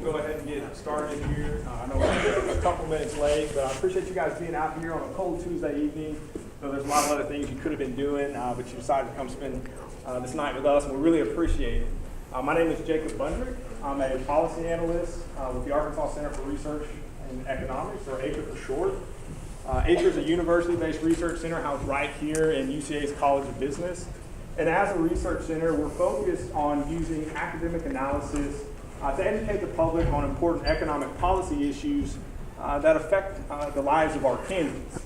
go ahead and get started here. I know we're a couple minutes late, but I appreciate you guys being out here on a cold Tuesday evening. So there's a lot of other things you could have been doing, but you decided to come spend this night with us, and we really appreciate it. My name is Jacob Bundrick. I'm a policy analyst with the Arkansas Center for Research in Economics, or ACRE for short. ACRE is a university-based research center housed right here in UCA's College of Business. And as a research center, we're focused on using academic analysis to educate the public on important economic policy issues that affect the lives of our candidates.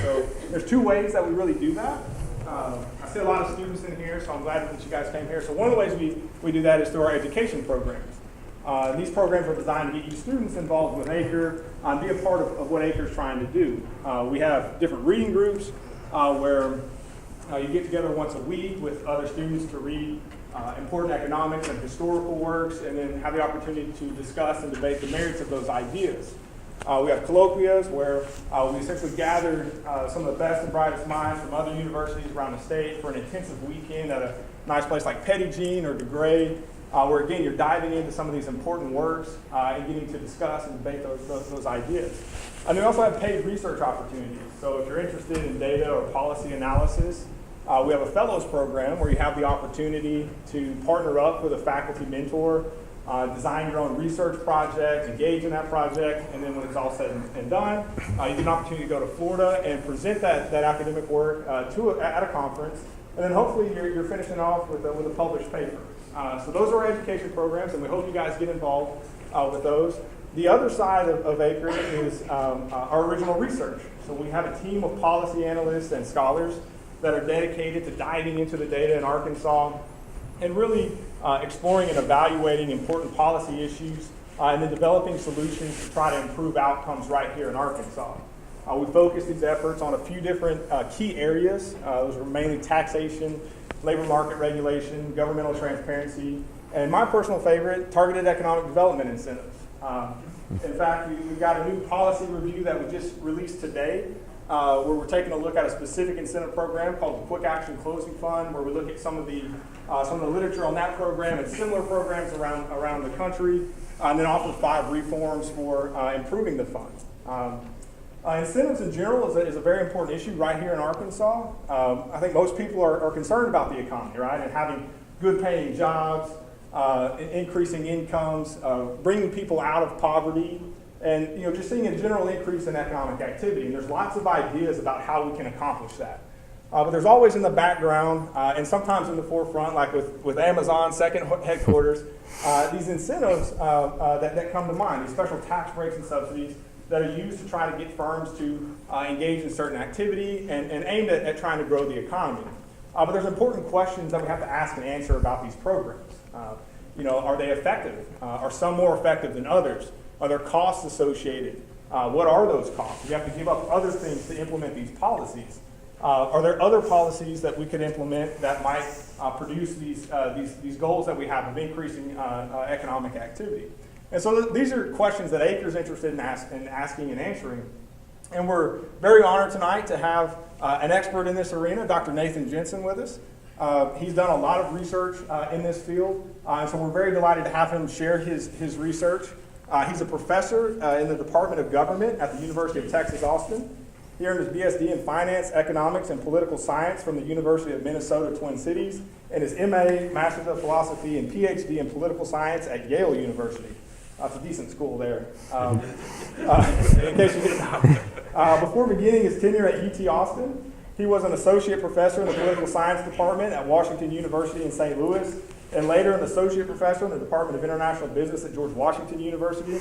So there's two ways that we really do that. I see a lot of students in here, so I'm glad that you guys came here. So one of the ways we do that is through our education programs. These programs are designed to get you students involved with ACRE and be a part of what ACRE is trying to do. We have different reading groups where you get together once a week with other students to read important economics and historical works, and then have the opportunity to discuss and debate the merits of those ideas. We have colloquias where we essentially gather some of the best and brightest minds from other universities around the state for an intensive weekend at a nice place like Petit Jean or DeGray, where again you're diving into some of these important works and getting to discuss and debate those ideas. And we also have paid research opportunities. So if you're interested in data or policy analysis, we have a fellows program where you have the opportunity to partner up with a faculty mentor, design your own research project, engage in that project, and then when it's all said and done, you get an opportunity to go to Florida and present that academic work at a conference, and then hopefully you're finishing off with a published paper. So those are our education programs, and we hope you guys get involved with those. The other side of ACRE is our original research. So we have a team of policy analysts and scholars that are dedicated to diving into the data in Arkansas and really exploring and evaluating important policy issues and then developing solutions to try to improve outcomes right here in Arkansas. We focus these efforts on a few different key areas. Those are mainly taxation, labor market regulation, governmental transparency, and my personal favorite, targeted economic development incentives. In fact, we've got a new policy review that we just released today where we're taking a look at a specific incentive program called the Quick Action Closing Fund, where we look at some of the literature on that program and similar programs around the country, and then offer 5 reforms for improving the fund. Incentives in general is a very important issue right here in Arkansas. I think most people are concerned about the economy, right, and having good paying jobs, increasing incomes, bringing people out of poverty, and just seeing a general increase in economic activity. And there's lots of ideas about how we can accomplish that. But there's always in the background, and sometimes in the forefront, like with Amazon's second headquarters, these incentives that come to mind, these special tax breaks and subsidies that are used to try to get firms to engage in certain activity and aimed at trying to grow the economy. But there's important questions that we have to ask and answer about these programs. Are they effective? Are some more effective than others? Are there costs associated? What are those costs? You have to give up other things to implement these policies. Are there other policies that we could implement that might produce these goals that we have of increasing economic activity? And so these are questions that ACRE is interested in asking and answering. And we're very honored tonight to have an expert in this arena, Dr. Nathan Jensen, with us. He's done a lot of research in this field, and so we're very delighted to have him share his research. He's a professor in the Department of Government at the University of Texas, Austin. He earned his BSD in Finance, Economics, and Political Science from the University of Minnesota, Twin Cities, and his MA, Master's of Philosophy, and PhD in Political Science at Yale University. That's a decent school there, in case you didn't know. Before beginning his tenure at UT Austin, he was an associate professor in the Political Science Department at Washington University in St. Louis, and later an associate professor in the Department of International Business at George Washington University.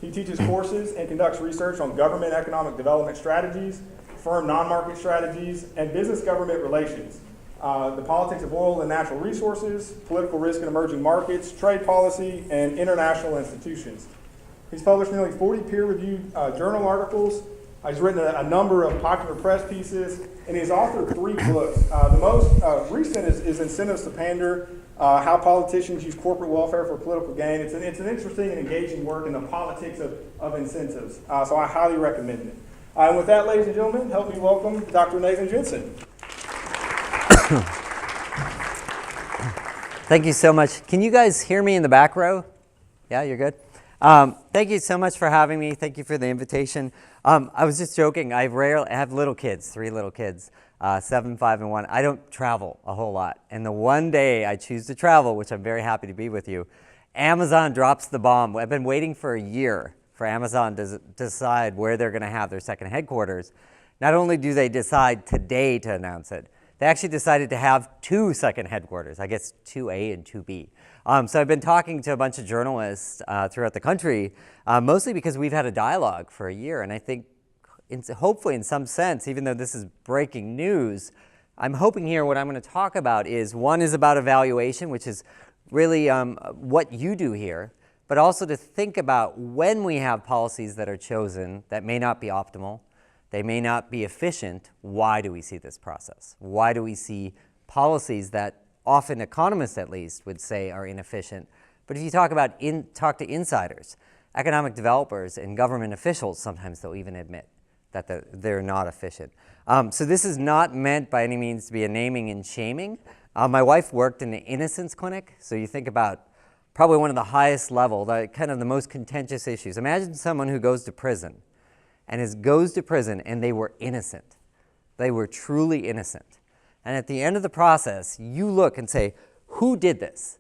He teaches courses and conducts research on government economic development strategies, firm non-market strategies, and business government relations, the politics of oil and natural resources, political risk in emerging markets, trade policy, and international institutions. He's published nearly 40 peer-reviewed journal articles. He's written a number of popular press pieces, and he's authored 3 books. The most recent is Incentives to Pander, How Politicians Use Corporate Welfare for Political Gain. It's an interesting and engaging work in the politics of incentives, so I highly recommend it. And with that, ladies and gentlemen, help me welcome Dr. Nathan Jensen. Thank you so much. Can you guys hear me in the back row? Yeah, you're good? Thank you so much for having me. Thank you for the invitation. I was just joking. I have little kids, 3 little kids, 7, 5, and 1. I don't travel a whole lot. And the one day I choose to travel, which I'm very happy to be with you, Amazon drops the bomb. I've been waiting for a year for Amazon to decide where they're going to have their second headquarters. Not only do they decide today to announce it, they actually decided to have 2 second headquarters, I guess 2A and 2B. So I've been talking to a bunch of journalists throughout the country, mostly because we've had a dialogue for a year. And I think hopefully in some sense, even though this is breaking news, I'm hoping here what I'm going to talk about is, one is about evaluation, which is really what you do here, but also to think about when we have policies that are chosen that may not be optimal, they may not be efficient, why do we see this process? Why do we see policies that often economists at least would say are inefficient? But if you talk to insiders, economic developers and government officials, sometimes they'll even admit that they're not efficient. So this is not meant by any means to be a naming and shaming. My wife worked in the innocence clinic, so you think about probably one of the highest level, kind of the most contentious issues. Imagine someone who goes to prison and they were innocent. They were truly innocent. And at the end of the process, you look and say, who did this?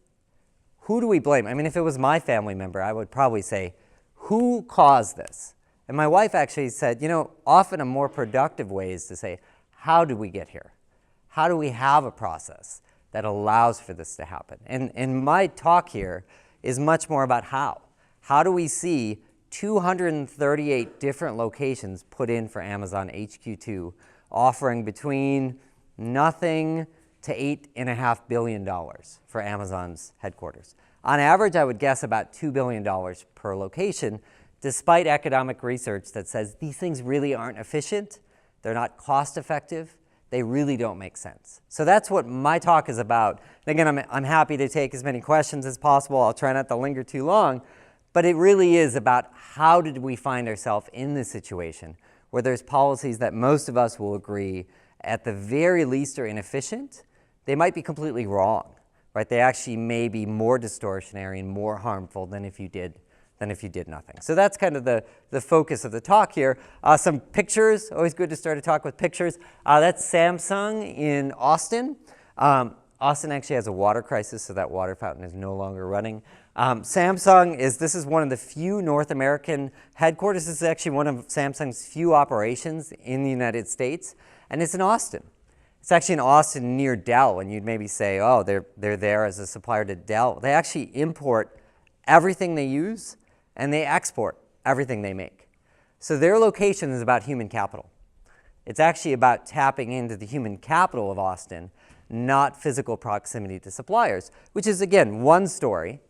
Who do we blame? I mean, if it was my family member, I would probably say, who caused this? And my wife actually said, often a more productive way is to say, how did we get here? How do we have a process that allows for this to happen? And my talk here is much more about how. How do we see 238 different locations put in for Amazon HQ2, offering between nothing to $8.5 billion for Amazon's headquarters. On average, I would guess about $2 billion per location, despite economic research that says these things really aren't efficient, they're not cost effective, they really don't make sense. So that's what my talk is about. And again, I'm happy to take as many questions as possible. I'll try not to linger too long, but it really is about how did we find ourselves in this situation where there's policies that most of us will agree at the very least are inefficient. They might be completely wrong, right? They actually may be more distortionary and more harmful than if you did nothing. So that's kind of the focus of the talk here. Some pictures, always good to start a talk with pictures. That's Samsung in Austin. Austin actually has a water crisis, so that water fountain is no longer running. Samsung this is one of the few North American headquarters. This is actually one of Samsung's few operations in the United States, and it's in Austin. It's actually in Austin near Dell, and you'd maybe say, oh, they're there as a supplier to Dell. They actually import everything they use, and they export everything they make. So their location is about human capital. It's actually about tapping into the human capital of Austin, not physical proximity to suppliers, which is, again, one story.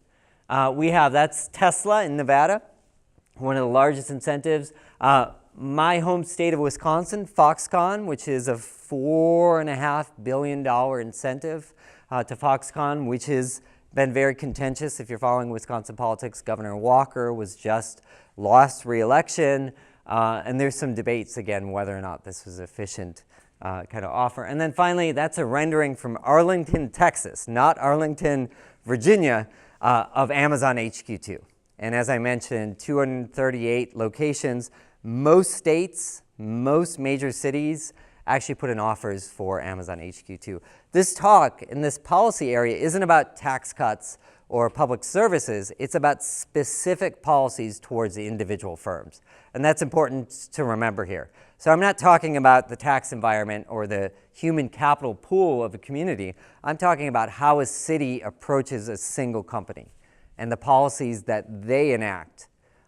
That's Tesla in Nevada, one of the largest incentives. My home state of Wisconsin, Foxconn, which is a $4.5 billion incentive to Foxconn, which has been very contentious. If you're following Wisconsin politics, Governor Walker was just lost re-election, and there's some debates, again, whether or not this was efficient kind of offer. And then finally, that's a rendering from Arlington, Texas, not Arlington, Virginia, of Amazon HQ2. And as I mentioned, 238 locations. Most states, most major cities actually put in offers for Amazon HQ2. This talk in this policy area isn't about tax cuts or public services. It's about specific policies towards the individual firms. And that's important to remember here. So I'm not talking about the tax environment or the human capital pool of a community. I'm talking about how a city approaches a single company and the policies that they enact,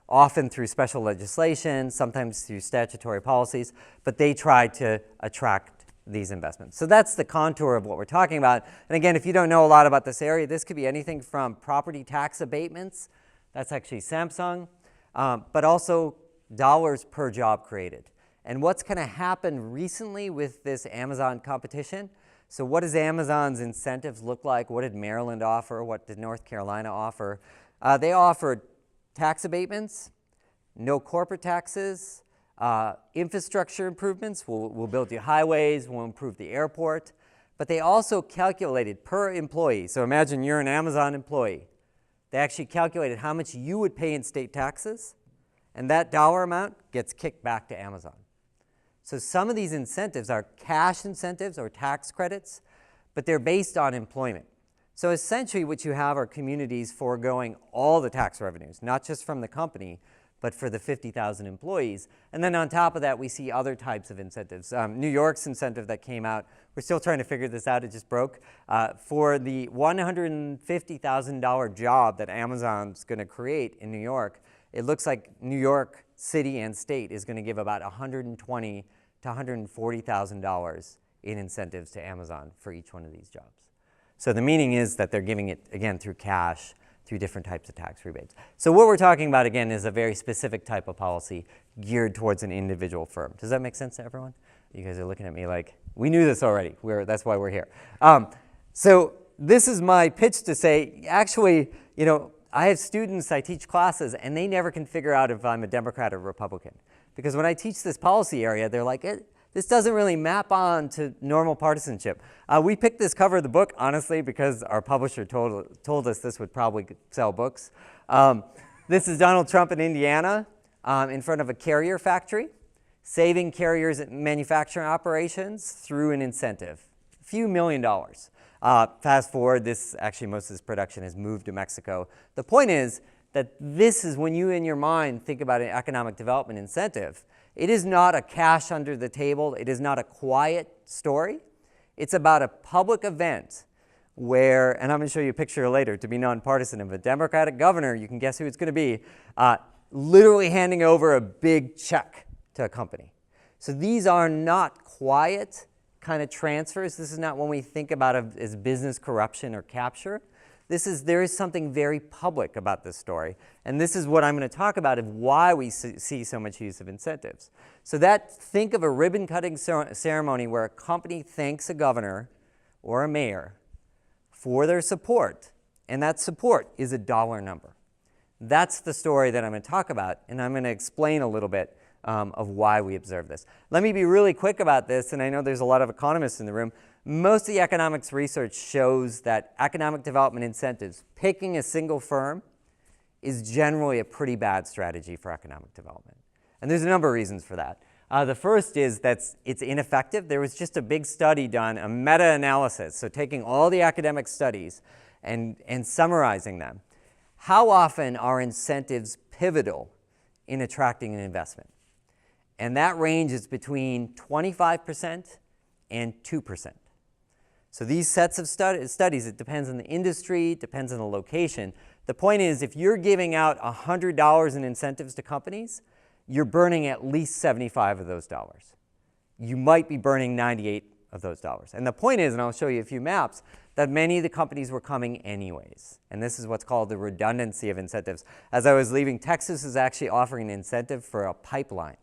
often through special legislation, sometimes through statutory policies, but they try to attract these investments. So that's the contour of what we're talking about. And again, if you don't know a lot about this area, this could be anything from property tax abatements, that's actually Samsung, but also dollars per job created. And what's kind of happened recently with this Amazon competition? So what does Amazon's incentives look like? What did Maryland offer? What did North Carolina offer? They offered tax abatements, no corporate taxes, infrastructure improvements. We'll build you highways, we'll improve the airport. But they also calculated per employee. So imagine you're an Amazon employee. They actually calculated how much you would pay in state taxes, and that dollar amount gets kicked back to Amazon. So some of these incentives are cash incentives or tax credits, but they're based on employment. So essentially what you have are communities foregoing all the tax revenues, not just from the company, but for the 50,000 employees. And then on top of that, we see other types of incentives. New York's incentive that came out, we're still trying to figure this out, it just broke. For the $150,000 job that Amazon's going to create in New York, it looks like New York City and state is going to give about $120,000 to $140,000 in incentives to Amazon for each one of these jobs. So the meaning is that they're giving it, again, through cash, through different types of tax rebates. So what we're talking about, again, is a very specific type of policy geared towards an individual firm. Does that make sense to everyone? You guys are looking at me like, we knew this already. That's why we're here. So this is my pitch to say, actually, you know, I have students, I teach classes, and they never can figure out if I'm a Democrat or Republican. Because when I teach this policy area, they're like, this doesn't really map on to normal partisanship. We picked this cover of the book, honestly, because our publisher told us this would probably sell books. This is Donald Trump in Indiana in front of a carrier factory, saving carriers' manufacturing operations through an incentive, a few $1 million. Fast forward, actually most of this production has moved to Mexico. The point is that this is when you in your mind think about an economic development incentive. It is not a cash under the table. It is not a quiet story. It's about a public event where, and I'm going to show you a picture later to be nonpartisan, of a Democratic governor, you can guess who it's going to be, literally handing over a big check to a company. So these are not quiet kind of transfers. This is not when we think about it as business corruption or capture. There is something very public about this story, and this is what I'm going to talk about of why we see so much use of incentives. So think of a ribbon-cutting ceremony where a company thanks a governor or a mayor for their support, and that support is a dollar number. That's the story that I'm going to talk about, and I'm going to explain a little bit of why we observe this. Let me be really quick about this, and I know there's a lot of economists in the room. Most of the economics research shows that economic development incentives, picking a single firm, is generally a pretty bad strategy for economic development. And there's a number of reasons for that. The first is that it's ineffective. There was just a big study done, a meta-analysis, so taking all the academic studies and summarizing them. How often are incentives pivotal in attracting an investment? And that range is between 25% and 2%. So these sets of studies, it depends on the industry, it depends on the location. The point is, if you're giving out $100 in incentives to companies, you're burning at least 75 of those dollars. You might be burning 98 of those dollars. And the point is, and I'll show you a few maps, that many of the companies were coming anyways. And this is what's called the redundancy of incentives. As I was leaving, Texas is actually offering an incentive for a pipeline.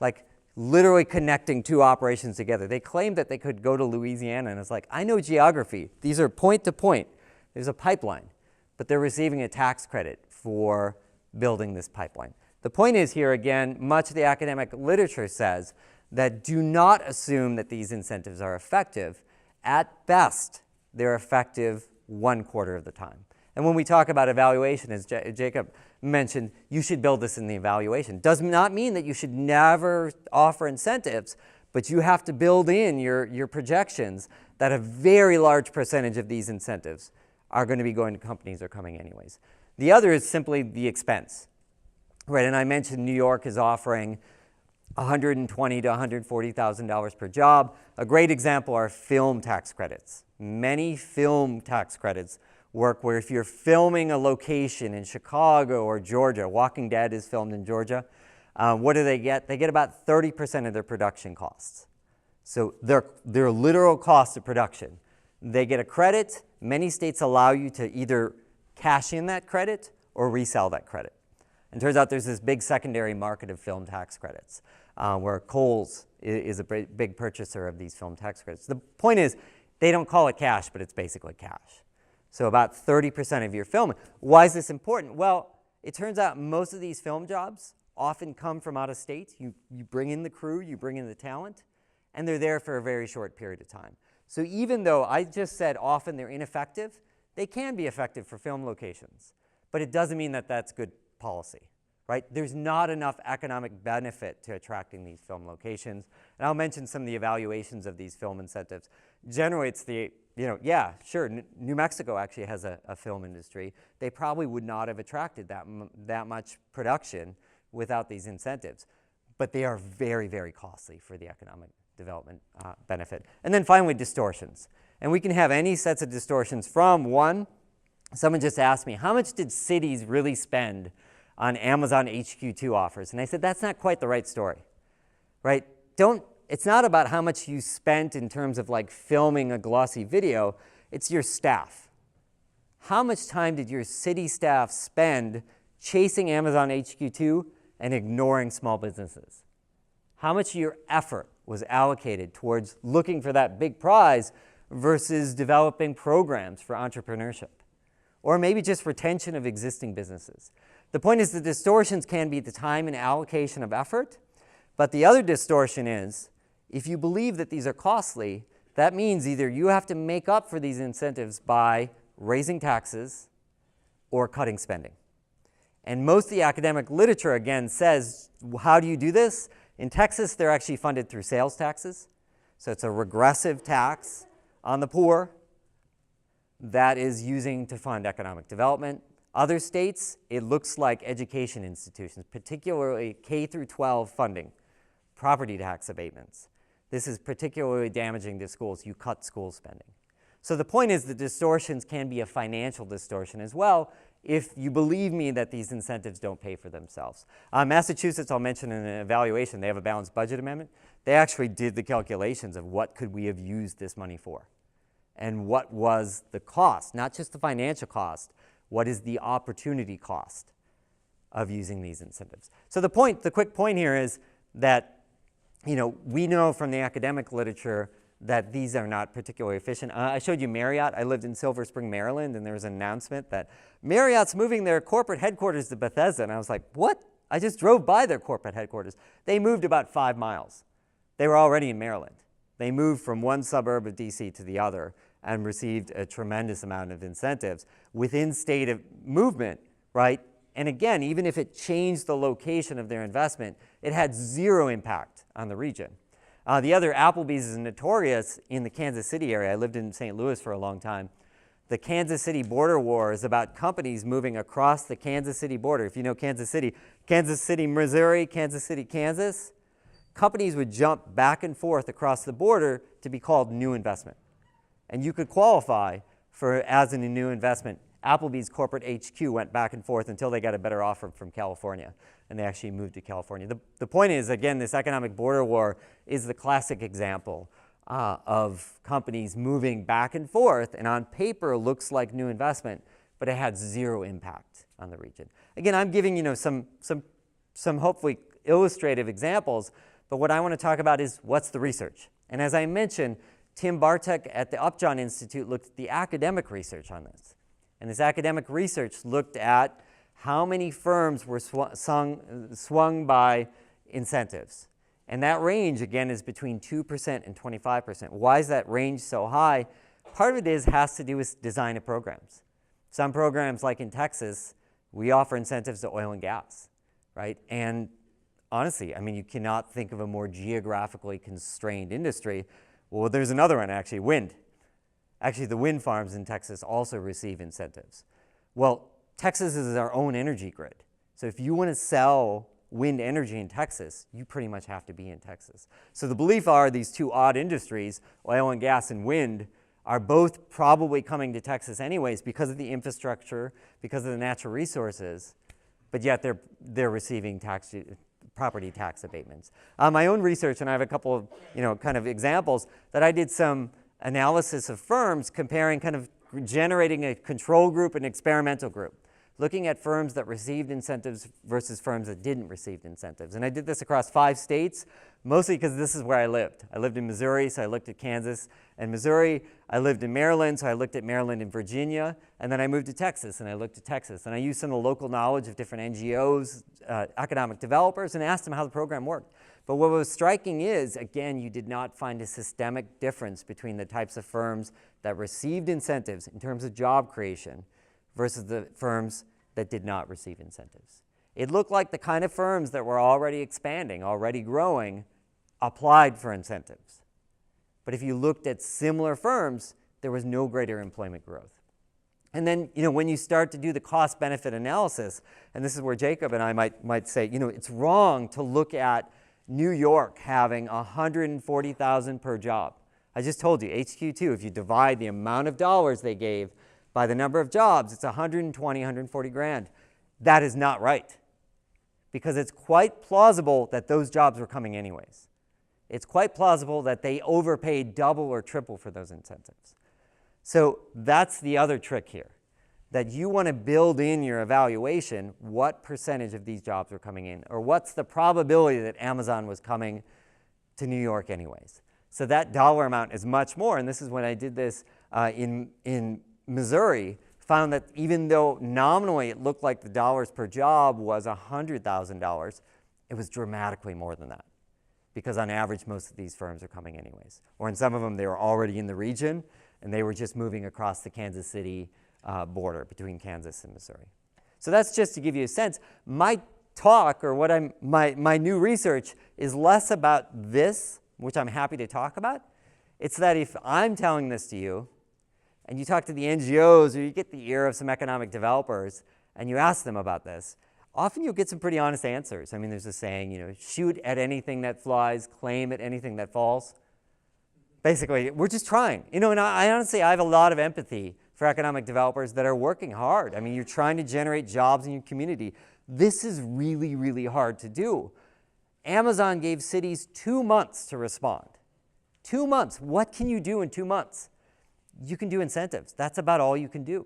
Like, literally connecting two operations together. They claimed that they could go to Louisiana, and it's like, I know geography. These are point to point. There's a pipeline, but they're receiving a tax credit for building this pipeline. The point is here, again, much of the academic literature says that do not assume that these incentives are effective. At best, they're effective 1/4 of the time. And when we talk about evaluation, as Jacob mentioned, you should build this in the evaluation. Does not mean that you should never offer incentives, but you have to build in your projections that a very large percentage of these incentives are going to be going to companies or coming anyways. The other is simply the expense, right? And I mentioned New York is offering $120,000 to $140,000 per job. A great example are film tax credits. Many film tax credits work where if you're filming a location in Chicago or Georgia, Walking Dead is filmed in Georgia, what do they get? They get about 30% of their production costs. So their literal cost of production. They get a credit. Many states allow you to either cash in that credit or resell that credit. And it turns out there's this big secondary market of film tax credits where Kohl's is a big purchaser of these film tax credits. The point is, they don't call it cash, but it's basically cash. So about 30% of your film. Why is this important? Well, it turns out most of these film jobs often come from out of state. You bring in the crew, you bring in the talent, and they're there for a very short period of time. So even though I just said often they're ineffective, they can be effective for film locations, but it doesn't mean that that's good policy, right? There's not enough economic benefit to attracting these film locations. And I'll mention some of the evaluations of these film incentives. Generally, it's the, yeah, sure, New Mexico actually has a film industry. They probably would not have attracted that much production without these incentives. But they are very, very costly for the economic development benefit. And then finally, distortions. And we can have any sets of distortions from one, someone just asked me, how much did cities really spend on Amazon HQ2 offers? And I said, that's not quite the right story, right? It's not about how much you spent in terms of like filming a glossy video, it's your staff. How much time did your city staff spend chasing Amazon HQ2 and ignoring small businesses? How much of your effort was allocated towards looking for that big prize versus developing programs for entrepreneurship? Or maybe just retention of existing businesses. The point is the distortions can be the time and allocation of effort, but the other distortion is if you believe that these are costly, that means either you have to make up for these incentives by raising taxes or cutting spending. And most of the academic literature, again, says, how do you do this? In Texas, they're actually funded through sales taxes. So it's a regressive tax on the poor that is using to fund economic development. Other states, it looks like education institutions, particularly K through 12 funding, property tax abatements. This is particularly damaging to schools. You cut school spending. So the point is the distortions can be a financial distortion as well if you believe me that these incentives don't pay for themselves. Massachusetts, I'll mention in an evaluation, they have a balanced budget amendment. They actually did the calculations of what could we have used this money for and what was the cost, not just the financial cost, what is the opportunity cost of using these incentives. So the quick point here is that we know from the academic literature that these are not particularly efficient. I showed you Marriott. I lived in Silver Spring, Maryland, and there was an announcement that Marriott's moving their corporate headquarters to Bethesda. And I was like, what? I just drove by their corporate headquarters. They moved about 5 miles. They were already in Maryland. They moved from one suburb of DC to the other and received a tremendous amount of incentives within state of movement, right? And again, even if it changed the location of their investment, it had zero impact on the region. The other, Applebee's, is notorious in the Kansas City area. I lived in St. Louis for a long time. The Kansas City border war is about companies moving across the Kansas City border. If you know Kansas City, Missouri, Kansas City, Kansas, companies would jump back and forth across the border to be called new investment. And you could qualify for as a new investment. Applebee's corporate HQ went back and forth until they got a better offer from California, and they actually moved to California. The point is, again, this economic border war is the classic example of companies moving back and forth, and on paper looks like new investment, but it had zero impact on the region. Again, I'm giving some hopefully illustrative examples, but what I want to talk about is what's the research. And as I mentioned, Tim Bartek at the Upjohn Institute looked at the academic research on this. And this academic research looked at how many firms were swung by incentives. And that range, again, is between 2% and 25%. Why is that range so high? Part of it has to do with design of programs. Some programs, like in Texas, we offer incentives to oil and gas, right? And honestly, I mean, you cannot think of a more geographically constrained industry. Well, there's another one, actually, wind. Actually, the wind farms in Texas also receive incentives. Well, Texas is our own energy grid. So if you want to sell wind energy in Texas, you pretty much have to be in Texas. So the belief are these two odd industries, oil and gas and wind, are both probably coming to Texas anyways because of the infrastructure, because of the natural resources, but yet they're receiving property tax abatements. My own research, and I have a couple of kind of examples, that I did some analysis of firms comparing kind of generating a control group and experimental group. looking at firms that received incentives versus firms that didn't receive incentives. And I did this across 5 states, mostly because this is where I lived. I lived in Missouri, so I looked at Kansas and Missouri. I lived in Maryland, so I looked at Maryland and Virginia. And then I moved to Texas, and I looked at Texas. And I used some of the local knowledge of different NGOs, economic developers, and asked them how the program worked. But what was striking is, again, you did not find a systemic difference between the types of firms that received incentives in terms of job creation versus the firms that did not receive incentives. It looked like the kind of firms that were already expanding, already growing, applied for incentives. But if you looked at similar firms, there was no greater employment growth. And then, when you start to do the cost-benefit analysis, and this is where Jacob and I might say, it's wrong to look at New York having $140,000 per job. I just told you, HQ2, if you divide the amount of dollars they gave by the number of jobs, it's 120, 140 grand. That is not right, because it's quite plausible that those jobs were coming anyways. It's quite plausible that they overpaid double or triple for those incentives. So that's the other trick here, that you want to build in your evaluation what percentage of these jobs are coming in, or what's the probability that Amazon was coming to New York anyways. So that dollar amount is much more, and this is when I did this in Missouri, found that even though nominally it looked like the dollars per job was $100,000, it was dramatically more than that, because on average most of these firms are coming anyways. Or in some of them they were already in the region, and they were just moving across the Kansas City border between Kansas and Missouri. So that's just to give you a sense. My talk, or my new research, is less about this, which I'm happy to talk about. It's that if I'm telling this to you, and you talk to the NGOs, or you get the ear of some economic developers, and you ask them about this, often you'll get some pretty honest answers. I mean, there's a saying, shoot at anything that flies, claim at anything that falls. Basically, we're just trying. And I honestly, I have a lot of empathy for economic developers that are working hard. I mean, you're trying to generate jobs in your community. This is really, really hard to do. Amazon gave cities 2 months to respond. 2 months. What can you do in 2 months? You can do incentives. That's about all you can do.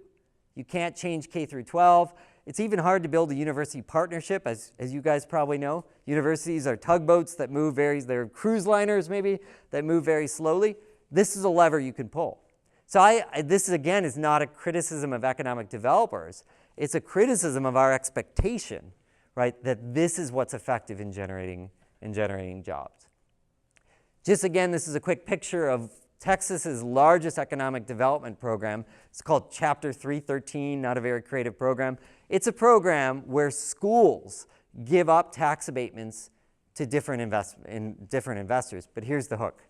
You can't change K through 12. It's even hard to build a university partnership, as you guys probably know. Universities are tugboats that move they're cruise liners maybe, that move very slowly. This is a lever you can pull. So this, again, is not a criticism of economic developers. It's a criticism of our expectation, right, that this is what's effective in generating jobs. Just again, this is a quick picture of Texas's largest economic development program. It's called Chapter 313, not a very creative program. It's a program where schools give up tax abatements to different investors. But here's the hook.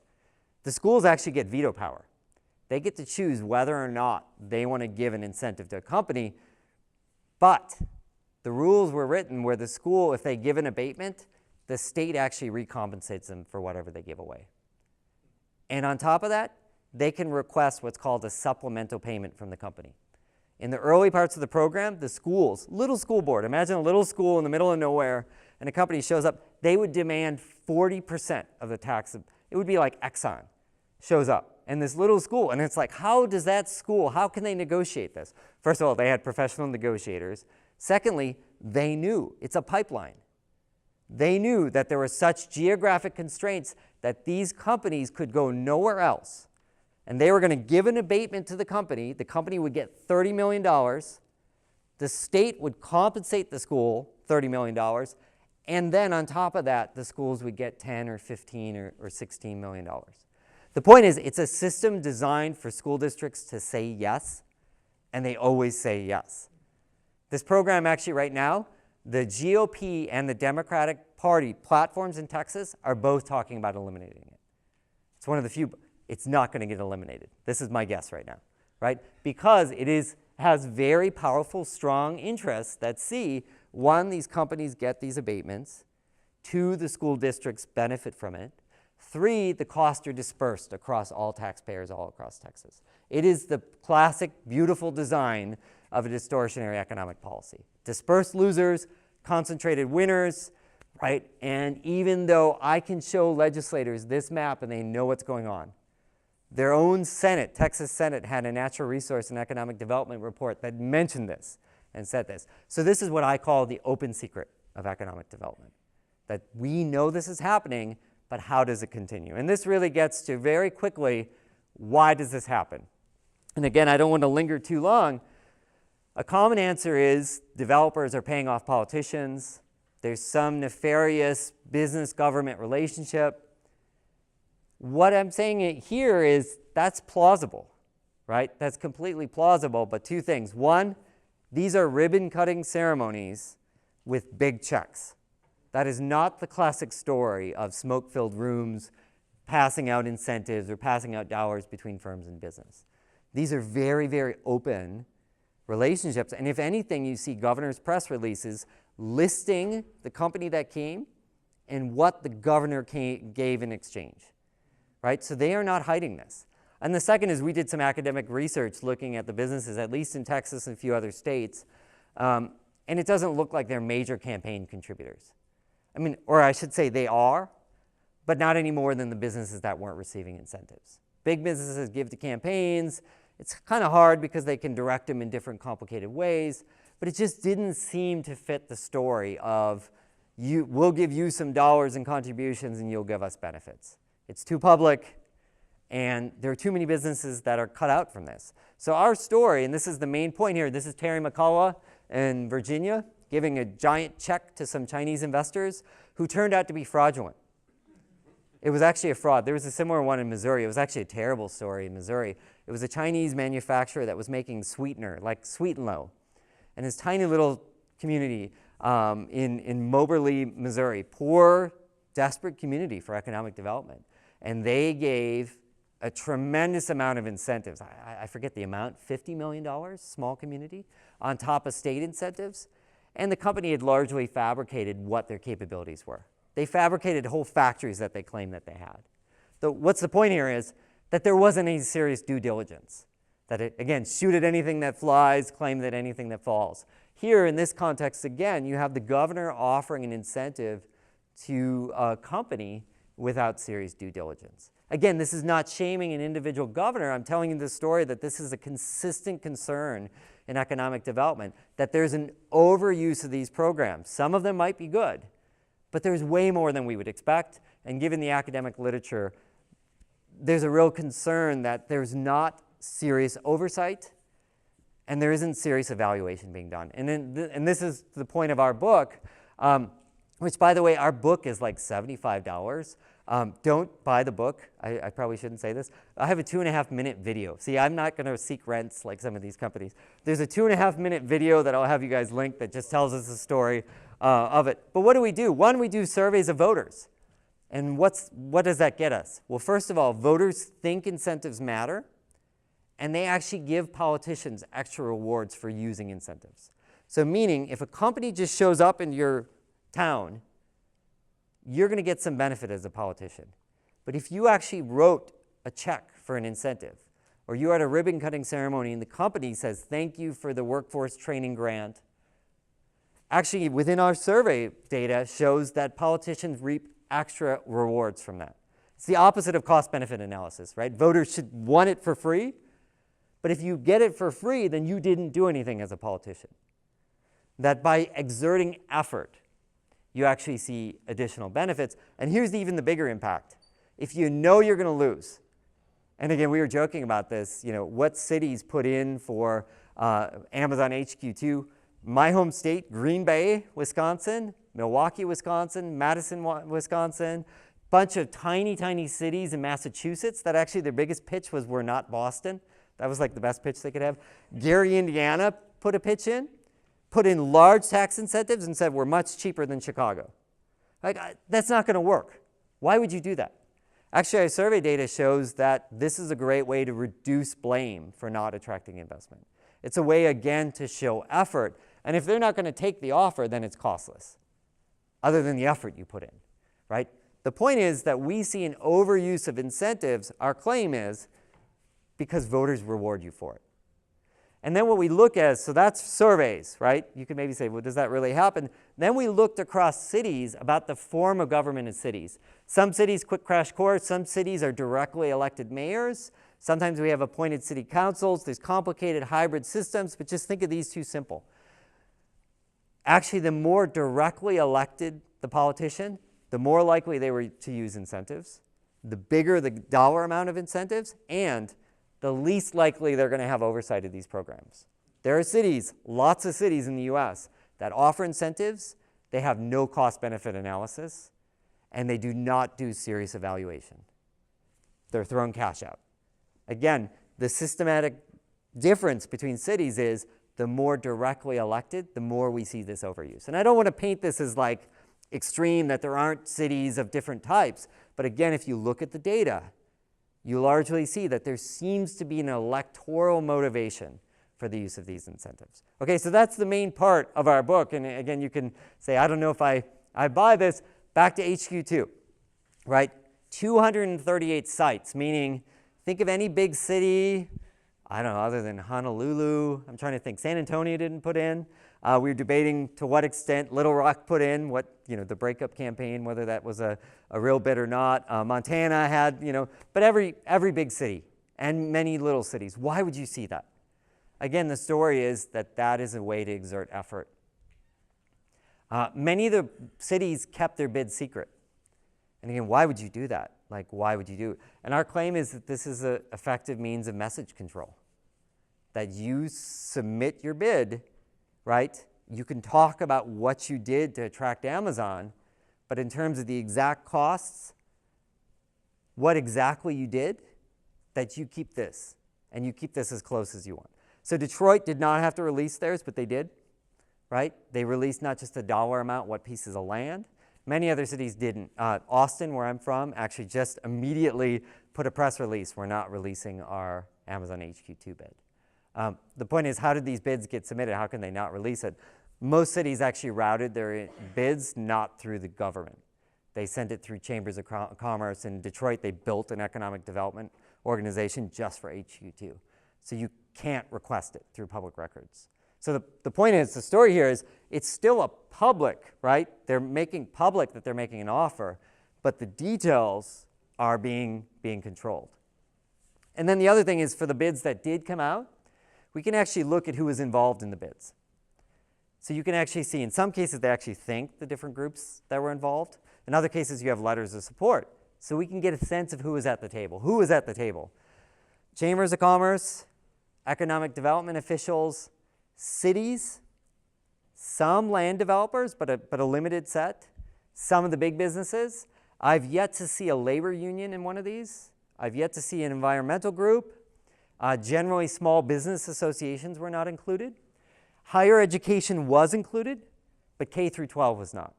The schools actually get veto power. They get to choose whether or not they want to give an incentive to a company, but the rules were written where the school, if they give an abatement, the state actually recompensates them for whatever they give away. And on top of that, they can request what's called a supplemental payment from the company. In the early parts of the program, the schools, little school board, imagine a little school in the middle of nowhere, and a company shows up, they would demand 40% of the tax. It would be like Exxon shows up, and this little school, and it's like, how does that school, how can they negotiate this? First of all, they had professional negotiators. Secondly, they knew it's a pipeline. They knew that there were such geographic constraints that these companies could go nowhere else. And they were going to give an abatement to the company. The company would get $30 million. The state would compensate the school $30 million. And then on top of that, the schools would get 10 or 15 or $16 million. The point is, it's a system designed for school districts to say yes, and they always say yes. This program actually right now, the GOP and the Democratic Party platforms in Texas are both talking about eliminating it. It's one of the few, it's not going to get eliminated. This is my guess right now, right? Because it has very powerful, strong interests that see, one, these companies get these abatements, two, the school districts benefit from it, three, the costs are dispersed across all taxpayers all across Texas. It is the classic, beautiful design of a distortionary economic policy. Dispersed losers, concentrated winners, right? And even though I can show legislators this map and they know what's going on, their own Senate, Texas Senate, had a natural resource and economic development report that mentioned this. and said this. So this is what I call the open secret of economic development, that we know this is happening, but how does it continue? And this really gets to very quickly, why does this happen? And again, I don't want to linger too long. A common answer is developers are paying off politicians. There's some nefarious business-government relationship. What I'm saying here is that's plausible, right? That's completely plausible, but two things. One, these are ribbon-cutting ceremonies with big checks. That is not the classic story of smoke-filled rooms, passing out incentives or passing out dollars between firms and business. These are very, very open relationships. And if anything, you see governor's press releases listing the company that came and what the governor gave in exchange, right? So they are not hiding this. And the second is we did some academic research looking at the businesses, at least in Texas and a few other states, and it doesn't look like they're major campaign contributors. I mean, or I should say they are, but not any more than the businesses that weren't receiving incentives. Big businesses give to campaigns. It's kind of hard because they can direct them in different complicated ways, but it just didn't seem to fit the story of we'll give you some dollars in contributions and you'll give us benefits. It's too public, and there are too many businesses that are cut out from this. So our story, and this is the main point here, this is Terry McCullough in Virginia giving a giant check to some Chinese investors who turned out to be fraudulent. It was actually a fraud. There was a similar one in Missouri. It was actually a terrible story in Missouri. It was a Chinese manufacturer that was making sweetener, like Sweet and Low. And this tiny little community in Moberly, Missouri, poor, desperate community for economic development. And they gave a tremendous amount of incentives. I forget the amount, $50 million, small community, on top of state incentives. And the company had largely fabricated what their capabilities were. They fabricated whole factories that they claimed that they had. So what's the point here is that there wasn't any serious due diligence. That it, again, shoot at anything that flies, claim that anything that falls. Here, in this context, again, you have the governor offering an incentive to a company without serious due diligence. Again, this is not shaming an individual governor. I'm telling you this story that this is a consistent concern in economic development, that there's an overuse of these programs. Some of them might be good, but there's way more than we would expect. And given the academic literature, there's a real concern that there's not serious oversight and there isn't serious evaluation being done. And this is the point of our book, which, by the way, our book is like $75. Don't buy the book. I probably shouldn't say this. I have a 2.5-minute video. See, I'm not going to seek rents like some of these companies. There's a 2.5-minute video that I'll have you guys link that just tells us the story of it. But what do? One, we do surveys of voters. And what does that get us? Well, first of all, voters think incentives matter, and they actually give politicians extra rewards for using incentives. So meaning, if a company just shows up in your town, you're going to get some benefit as a politician. But if you actually wrote a check for an incentive, or you're at a ribbon-cutting ceremony and the company says, thank you for the workforce training grant, actually within our survey data shows that politicians reap extra rewards from that. It's the opposite of cost-benefit analysis, right? Voters should want it for free, but if you get it for free, then you didn't do anything as a politician. That by exerting effort, you actually see additional benefits. And here's even the bigger impact. If you know you're going to lose, and again, we were joking about this, what cities put in for Amazon HQ2? My home state, Green Bay, Wisconsin, Milwaukee, Wisconsin, Madison, Wisconsin, bunch of tiny, tiny cities in Massachusetts that actually their biggest pitch was we're not Boston. That was like the best pitch they could have. Gary, Indiana put a pitch in, put in large tax incentives and said we're much cheaper than Chicago. That's not going to work. Why would you do that? Actually, our survey data shows that this is a great way to reduce blame for not attracting investment. It's a way, again, to show effort. And if they're not going to take the offer, then it's costless, other than the effort you put in, right? The point is that we see an overuse of incentives. Our claim is because voters reward you for it. And then what we look at, so that's surveys, right? You could maybe say, well, does that really happen? Then we looked across cities about the form of government in cities. Some cities, quick crash course, some cities are directly elected mayors. Sometimes we have appointed city councils. There's complicated hybrid systems, but just think of these two simple. actually the more directly elected the politician, the more likely they were to use incentives, the bigger the dollar amount of incentives, and the least likely they're going to have oversight of these programs. There are cities, lots of cities in the US, that offer incentives. They have no cost-benefit analysis, and they do not do serious evaluation. They're throwing cash out. Again, the systematic difference between cities is the more directly elected, the more we see this overuse. And I don't want to paint this as like extreme, that there aren't cities of different types. But again, if you look at the data, you largely see that there seems to be an electoral motivation for the use of these incentives. Okay, so that's the main part of our book. And again, you can say, I don't know if I buy this. Back to HQ2, right? 238 sites, meaning think of any big city, I don't know, other than Honolulu. I'm trying to think. San Antonio didn't put in. We were debating to what extent Little Rock put in, what, the breakup campaign, whether that was a real bid or not. Montana had, but every big city and many little cities. Why would you see that? Again, the story is that that is a way to exert effort. Many of the cities kept their bids secret. And again, why would you do that? Like, why would you do it? And our claim is that this is an effective means of message control. That you submit your bid, right? You can talk about what you did to attract Amazon, but in terms of the exact costs, what exactly you did, that you keep this. And you keep this as close as you want. So Detroit did not have to release theirs, but they did, right? They released not just a dollar amount, what pieces of land. Many other cities didn't. Austin, where I'm from, actually just immediately put a press release. We're not releasing our Amazon HQ2 bid. The point is, how did these bids get submitted? How can they not release it? Most cities actually routed their bids not through the government. They sent it through chambers of commerce. In Detroit, they built an economic development organization just for HQ2. So you can't request it through public records. So the point is, the story here is, it's still a public, right? They're making public that they're making an offer, but the details are being controlled. And then the other thing is, for the bids that did come out, we can actually look at who was involved in the bids. So you can actually see, in some cases, they actually thank the different groups that were involved. In other cases, you have letters of support. So we can get a sense of who was at the table. Who was at the table? Chambers of commerce, economic development officials, cities, some land developers, but a limited set, some of the big businesses. I've yet to see a labor union in one of these. I've yet to see an environmental group. Generally, small business associations were not included. Higher education was included, but K through 12 was not.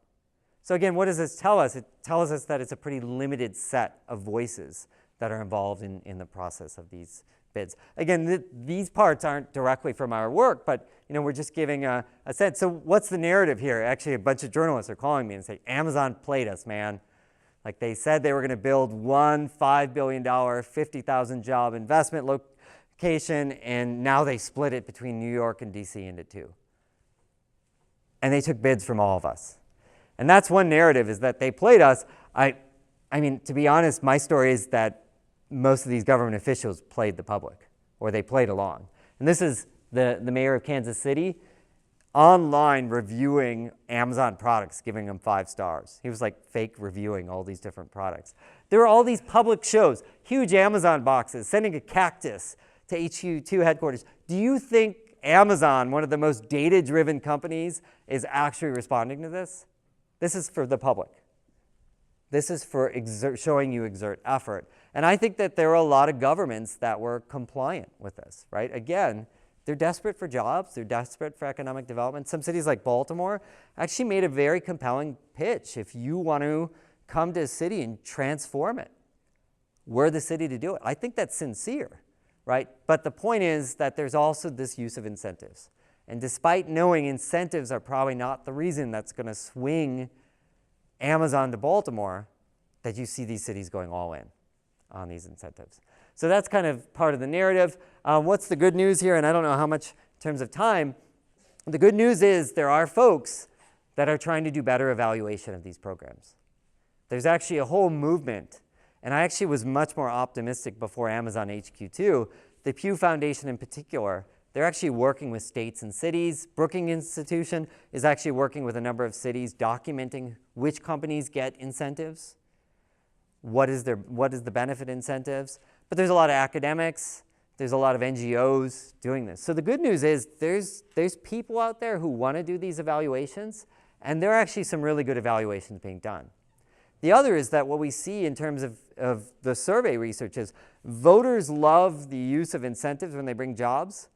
So again, what does this tell us? It tells us that it's a pretty limited set of voices that are involved in the process of these bids. Again, these parts aren't directly from our work, but we're just giving a sense. So what's the narrative here? Actually, a bunch of journalists are calling me and say, Amazon played us, man. Like, they said they were going to build one $5 billion, 50,000 job investment location, and now they split it between New York and DC into two. And they took bids from all of us. And that's one narrative, is that they played us. I mean, to be honest, my story is that most of these government officials played the public, or they played along. And this is the mayor of Kansas City online reviewing Amazon products, giving them 5 stars. He was like fake reviewing all these different products. There were all these public shows, huge Amazon boxes, sending a cactus to HQ2 headquarters. Do you think Amazon, one of the most data-driven companies, is actually responding to this? This is for the public. This is for showing you exert effort. And I think that there are a lot of governments that were compliant with this, right? Again, they're desperate for jobs. They're desperate for economic development. Some cities like Baltimore actually made a very compelling pitch. If you want to come to a city and transform it, we're the city to do it. I think that's sincere, right? But the point is that there's also this use of incentives. And despite knowing incentives are probably not the reason that's going to swing Amazon to Baltimore, that you see these cities going all in on these incentives. So that's kind of part of the narrative. What's the good news here? And I don't know how much in terms of time. The good news is there are folks that are trying to do better evaluation of these programs. There's actually a whole movement. And I actually was much more optimistic before Amazon HQ2. The Pew Foundation in particular They're actually working with states and cities. Brookings Institution is actually working with a number of cities documenting which companies get incentives, what is the benefit incentives. But there's a lot of academics, there's a lot of NGOs doing this. So the good news is there's people out there who want to do these evaluations, and there are actually some really good evaluations being done. The other is that what we see in terms of the survey research is voters love the use of incentives when they bring jobs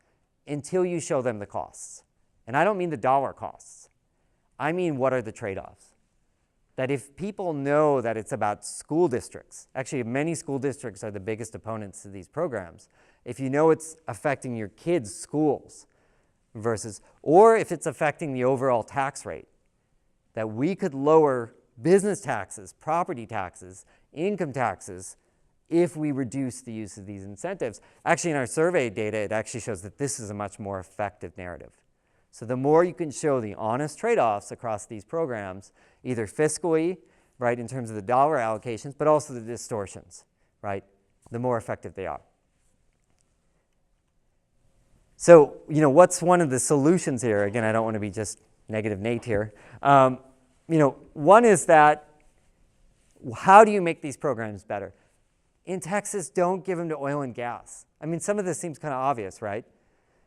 until you show them the costs. And I don't mean the dollar costs. I mean, what are the trade-offs? That if people know that it's about school districts, actually many school districts are the biggest opponents to these programs, if you know it's affecting your kids' schools versus, or if it's affecting the overall tax rate, that we could lower business taxes, property taxes, income taxes, if we reduce the use of these incentives. Actually, in our survey data, it actually shows that this is a much more effective narrative. So the more you can show the honest trade-offs across these programs, either fiscally, right, in terms of the dollar allocations, but also the distortions, right, the more effective they are. So, what's one of the solutions here? Again, I don't want to be just negative Nate here. One is that, how do you make these programs better? In Texas, don't give them to oil and gas. I mean, some of this seems kind of obvious, right?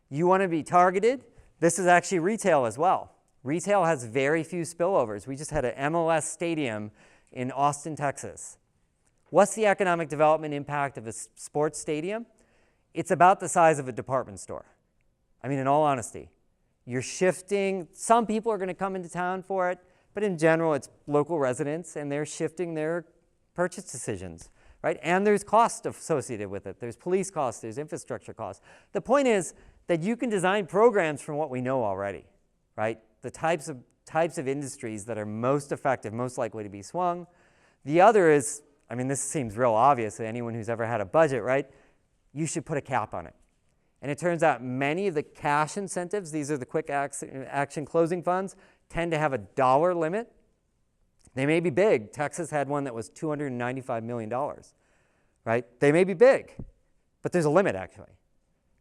You want to be targeted. This is actually retail as well. Retail has very few spillovers. We just had an MLS stadium in Austin, Texas. What's the economic development impact of a sports stadium? It's about the size of a department store. I mean, in all honesty, you're shifting. Some people are going to come into town for it, but in general, it's local residents, and they're shifting their purchase decisions, right? And there's cost associated with it. There's police costs, there's infrastructure costs. The point is that you can design programs from what we know already, right? The types of industries that are most effective, most likely to be swung. The other is, I mean, this seems real obvious to anyone who's ever had a budget, right? You should put a cap on it. And it turns out many of the cash incentives, these are the quick action closing funds, tend to have a dollar limit. They may be big. Texas had one that was $295 million, right? They may be big, but there's a limit actually.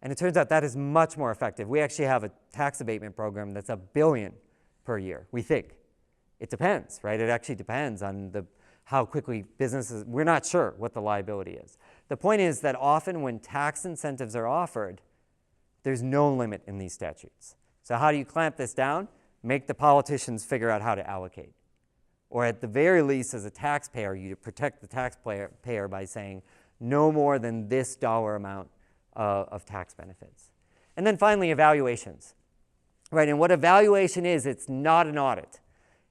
And it turns out that is much more effective. We actually have a tax abatement program that's $1 billion per year, we think. It depends, right? It actually depends on how quickly businesses, we're not sure what the liability is. The point is that often when tax incentives are offered, there's no limit in these statutes. So how do you clamp this down? Make the politicians figure out how to allocate. Or at the very least, as a taxpayer, you protect the taxpayer by saying no more than this dollar amount of tax benefits. And then finally, evaluations. Right, and what evaluation is, it's not an audit.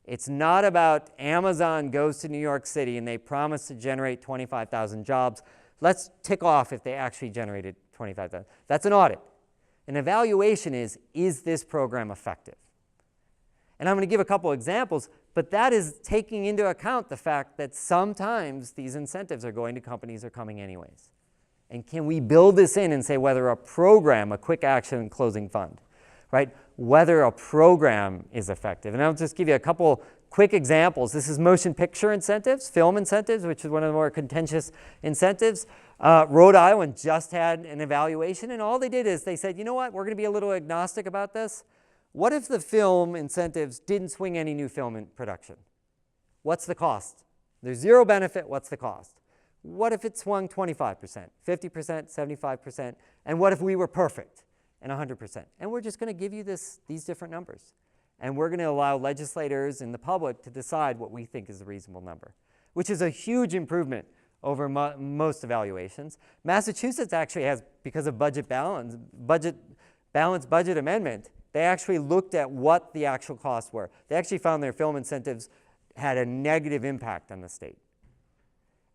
It's not about Amazon goes to New York City and they promise to generate 25,000 jobs. Let's tick off if they actually generated 25,000. That's an audit. An evaluation is this program effective? And I'm going to give a couple examples, but that is taking into account the fact that sometimes these incentives are going to companies that are coming anyways. And can we build this in and say whether a program, a quick action closing fund, right, whether a program is effective? And I'll just give you a couple quick examples. This is motion picture incentives, film incentives, which is one of the more contentious incentives. Rhode Island just had an evaluation, and all they did is they said, you know what, we're going to be a little agnostic about this. What if the film incentives didn't swing any new film in production? What's the cost? There's zero benefit. What's the cost? What if it swung 25%, 50%, 75%? And what if we were perfect and 100%? And we're just going to give you these different numbers. And we're going to allow legislators and the public to decide what we think is a reasonable number, which is a huge improvement over most evaluations. Massachusetts actually has, because of balanced budget amendment, they actually looked at what the actual costs were. They actually found their film incentives had a negative impact on the state.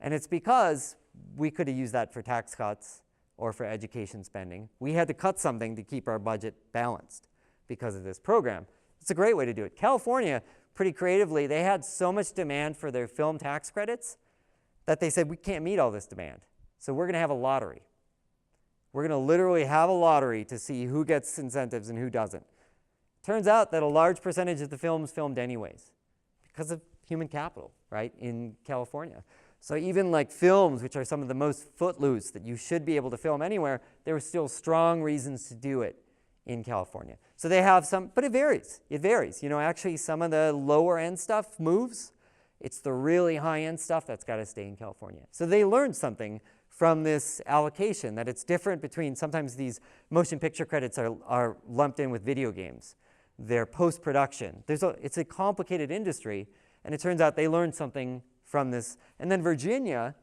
And it's because we could have used that for tax cuts or for education spending. We had to cut something to keep our budget balanced because of this program. It's a great way to do it. California, pretty creatively, they had so much demand for their film tax credits that they said, we can't meet all this demand. So we're going to have a lottery. We're going to literally have a lottery to see who gets incentives and who doesn't. Turns out that a large percentage of the films filmed anyways because of human capital, right, in California. So even like films, which are some of the most footloose that you should be able to film anywhere, there were still strong reasons to do it in California. So they have some, but it varies. It varies. You know, actually some of the lower end stuff moves. It's the really high end stuff that's got to stay in California. So they learned something from this allocation, that it's different between, sometimes these motion picture credits are lumped in with video games. They're post-production. It's a complicated industry, and it turns out they learned something from this. And then Virginia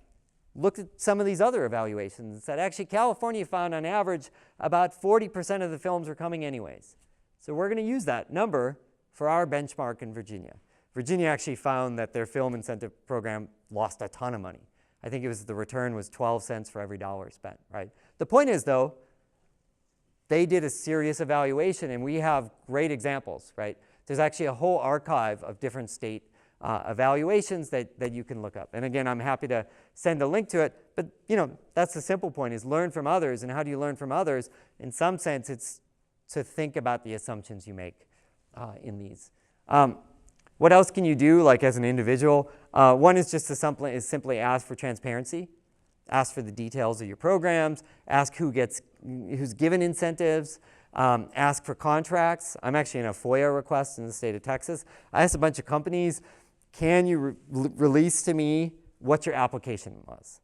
looked at some of these other evaluations and said, actually, California found on average about 40% of the films were coming anyways. So we're going to use that number for our benchmark in Virginia. Virginia actually found that their film incentive program lost a ton of money. I think it was the return was 12 cents for every dollar spent, right? The point is, though, they did a serious evaluation, and we have great examples, right? There's actually a whole archive of different state evaluations that you can look up. And again, I'm happy to send a link to it, but you know, that's the simple point, is learn from others. And how do you learn from others? In some sense, it's to think about the assumptions you make in these. What else can you do, like as an individual? One is just to simply ask for transparency. Ask for the details of your programs. Ask who's given incentives. Ask for contracts. I'm actually in a FOIA request in the state of Texas. I asked a bunch of companies, can you release to me what your application was?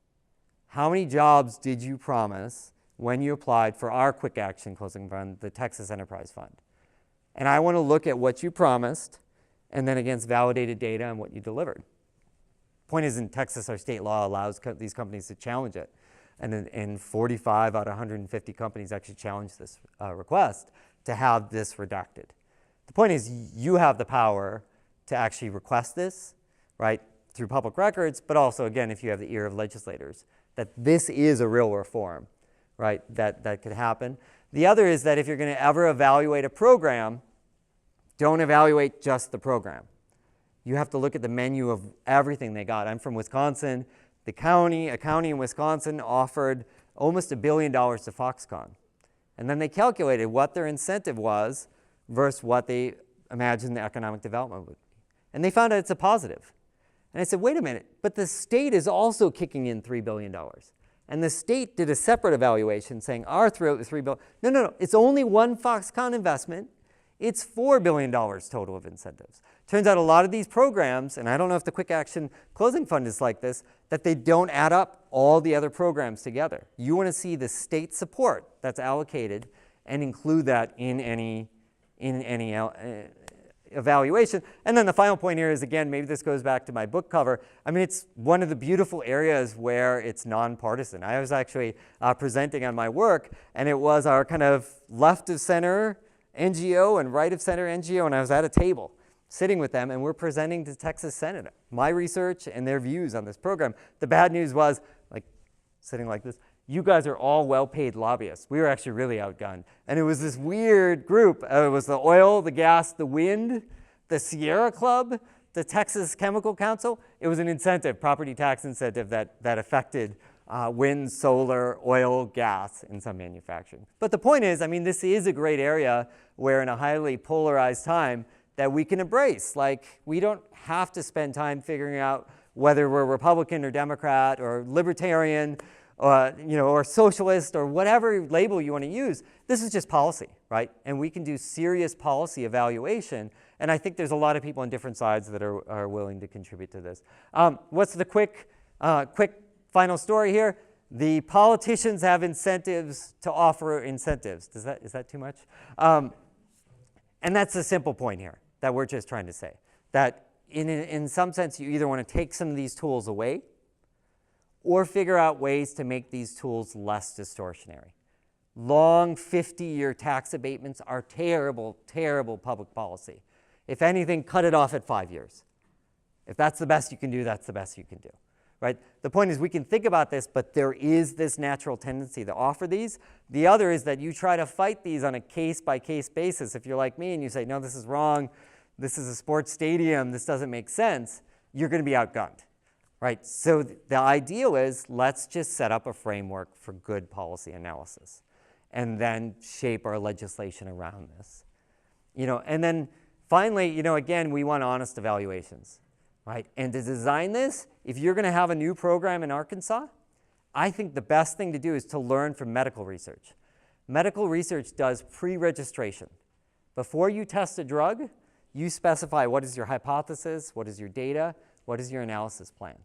How many jobs did you promise when you applied for our Quick Action Closing Fund, the Texas Enterprise Fund? And I want to look at what you promised and then against validated data and what you delivered. Point is, in Texas, our state law allows these companies to challenge it. And 45 out of 150 companies actually challenged this request to have this redacted. The point is, you have the power to actually request this, right, through public records, but also, again, if you have the ear of legislators, that this is a real reform, right, that could happen. The other is that if you're going to ever evaluate a program, don't evaluate just the program. You have to look at the menu of everything they got. I'm from Wisconsin. A county in Wisconsin offered almost $1 billion to Foxconn. And then they calculated what their incentive was versus what they imagined the economic development would be. And they found out it's a positive. And I said, wait a minute, but the state is also kicking in $3 billion. And the state did a separate evaluation saying our $3 billion. No, it's only one Foxconn investment. It's $4 billion total of incentives. Turns out a lot of these programs, and I don't know if the Quick Action Closing Fund is like this, that they don't add up all the other programs together. You want to see the state support that's allocated and include that in any evaluation. And then the final point here is, again, maybe this goes back to my book cover. I mean, it's one of the beautiful areas where it's nonpartisan. I was actually presenting on my work, and it was our kind of left of center NGO and right of center NGO, and I was at a table sitting with them, and we're presenting to Texas Senate my research and their views on this program. The bad news was, like sitting like this, you guys are all well-paid lobbyists. We were actually really outgunned. And it was this weird group. It was the oil, the gas, the wind, the Sierra Club, the Texas Chemical Council. It was an incentive, property tax incentive that affected wind, solar, oil, gas, and some manufacturing. But the point is, I mean, this is a great area where in a highly polarized time that we can embrace. Like, we don't have to spend time figuring out whether we're Republican or Democrat or libertarian or socialist or whatever label you want to use. This is just policy, right? And we can do serious policy evaluation. And I think there's a lot of people on different sides that are willing to contribute to this. What's the quick final story here? The politicians have incentives to offer incentives. Is that too much? And that's the simple point here that we're just trying to say. That in some sense, you either want to take some of these tools away or figure out ways to make these tools less distortionary. Long 50-year tax abatements are terrible, terrible public policy. If anything, cut it off at 5 years. If that's the best you can do, that's the best you can do. Right? The point is, we can think about this, but there is this natural tendency to offer these. The other is that you try to fight these on a case-by-case basis. If you're like me and you say, no, this is wrong, this is a sports stadium, this doesn't make sense, you're going to be outgunned. Right? So the ideal is, let's just set up a framework for good policy analysis and then shape our legislation around this. And then finally, again, we want honest evaluations. Right? And to design this, if you're going to have a new program in Arkansas, I think the best thing to do is to learn from medical research. medical research does pre-registration. Before you test a drug, you specify what is your hypothesis, what is your data, what is your analysis plan.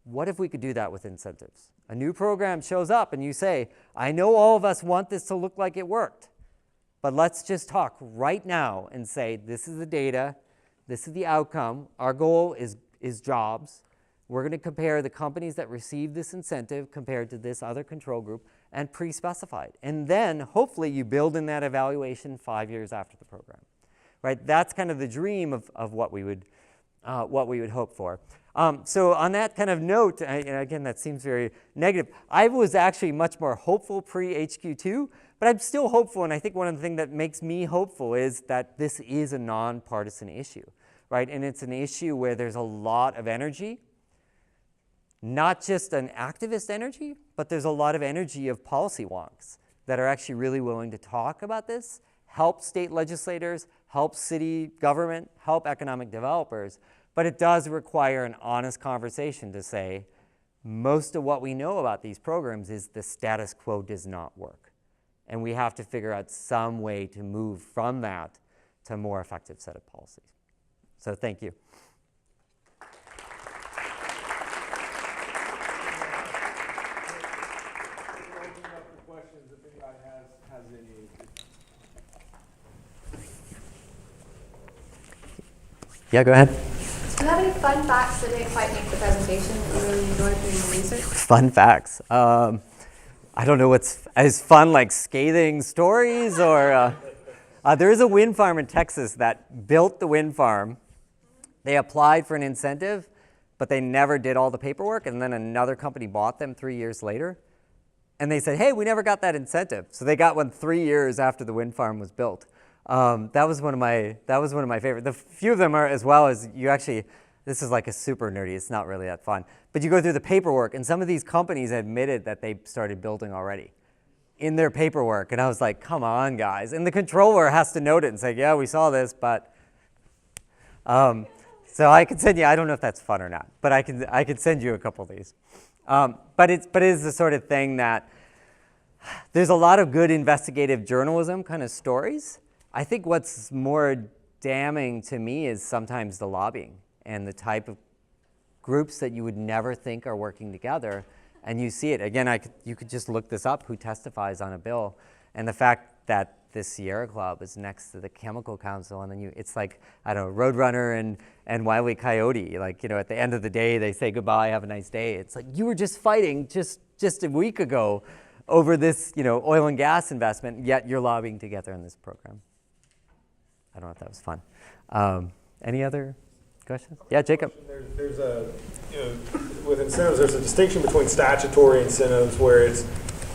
What if we could do that with incentives? A new program shows up and you say, I know all of us want this to look like it worked, but let's just talk right now and say, this is the data, this is the outcome, our goal is jobs. We're going to compare the companies that receive this incentive compared to this other control group and pre-specified. And then hopefully you build in that evaluation 5 years after the program, right? That's kind of the dream of what we would hope for. So on that kind of note, and again, that seems very negative. I was actually much more hopeful pre-HQ2, but I'm still hopeful, and I think one of the things that makes me hopeful is that this is a nonpartisan issue, right? And it's an issue where there's a lot of energy, not just an activist energy, but there's a lot of energy of policy wonks that are actually really willing to talk about this, help state legislators, help city government, help economic developers. But it does require an honest conversation to say, most of what we know about these programs is the status quo does not work. And we have to figure out some way to move from that to a more effective set of policies. So thank you. Yeah, go ahead. Do you have any fun facts that didn't quite make the presentation that you really enjoyed doing the research? Fun facts. I don't know what's as fun, like scathing stories, or there is a wind farm in Texas that built the wind farm. They applied for an incentive, but they never did all the paperwork, and then another company bought them 3 years later. And they said, hey, we never got that incentive. So they got one 3 years after the wind farm was built. That was one of my favorite. The few of them are as well as you actually, this is like a super nerdy, it's not really that fun. But you go through the paperwork, and some of these companies admitted that they started building already in their paperwork. And I was like, come on, guys. And the controller has to note it and say, yeah, we saw this, but. So I could send you, I don't know if that's fun or not, but I could send you a couple of these. But it is the sort of thing that there's a lot of good investigative journalism kind of stories. I think what's more damning to me is sometimes the lobbying and the type of groups that you would never think are working together. And you see it. Again, you could just look this up, who testifies on a bill. And the fact that the Sierra Club is next to the Chemical Council, and then it's like, I don't know, Roadrunner and Wile E. Coyote. Like, you know, at the end of the day, they say goodbye, have a nice day. It's like, you were just fighting just a week ago over this, you know, oil and gas investment, yet you're lobbying together in this program. I don't know if that was fun. Any other questions? Yeah, Jacob. There's a, you know, with incentives, there's a distinction between statutory incentives where it's,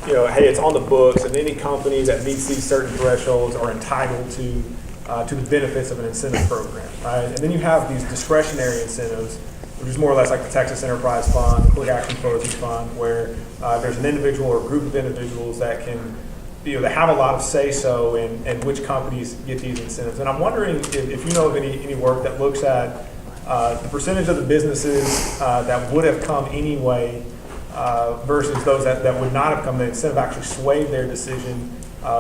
you know, hey, it's on the books, and any company that meets these certain thresholds are entitled to the benefits of an incentive program, right? And then you have these discretionary incentives, which is more or less like the Texas Enterprise Fund, the Quick Action Closing Fund, where there's an individual or a group of individuals that can, you know, that have a lot of say-so in which companies get these incentives. And I'm wondering if you know of any work that looks at the percentage of the businesses that would have come anyway versus those that would not have come. The incentive actually swayed their decision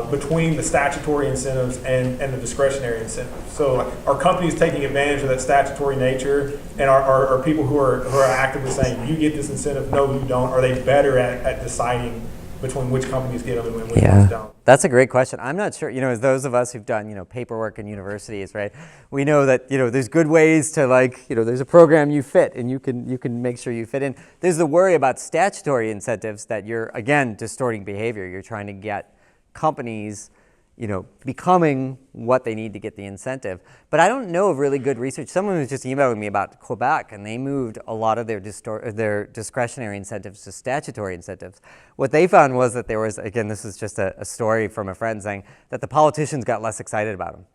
between the statutory incentives and the discretionary incentives. So are companies taking advantage of that statutory nature, and are people who are actively saying, you get this incentive, no, you don't? Are they better at deciding between which companies get them and which ones don't? That's a great question. I'm not sure, you know, as those of us who've done, you know, paperwork in universities, right? We know that, you know, there's good ways to, like, you know, there's a program you fit and you can make sure you fit in. There's the worry about statutory incentives that you're, again, distorting behavior. You're trying to get companies, you know, becoming what they need to get the incentive. But I don't know of really good research. Someone was just emailing me about Quebec, and they moved a lot of their discretionary incentives to statutory incentives. What they found was that there was, again, this is just a story from a friend saying that the politicians got less excited about them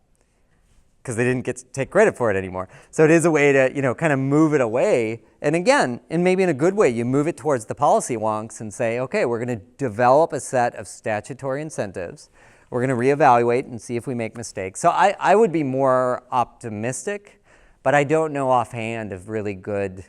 because they didn't get to take credit for it anymore. So it is a way to, you know, kind of move it away. And again, and maybe in a good way, you move it towards the policy wonks and say, okay, we're going to develop a set of statutory incentives. We're going to reevaluate and see if we make mistakes. So I would be more optimistic, but I don't know offhand of really good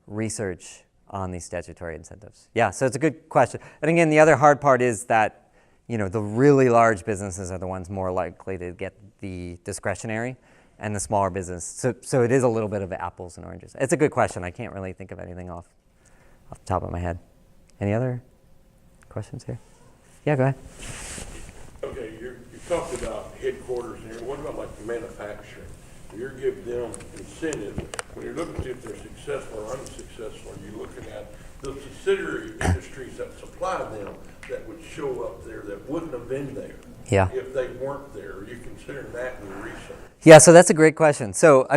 research on these statutory incentives. Yeah, so it's a good question. And again, the other hard part is that the really large businesses are the ones more likely to get the discretionary, and the smaller business. So it is a little bit of apples and oranges. It's a good question. I can't really think of anything off the top of my head. Any other questions here? Yeah, go ahead. Okay, you talked about headquarters and what about like manufacturing? You're giving them incentive. When you're looking to see if they're successful or unsuccessful, are you looking at the subsidiary industries that supply them that would show up there that wouldn't have been there Yeah. if they weren't there? Are you considering that in your research? Yeah, so that's a great question. So,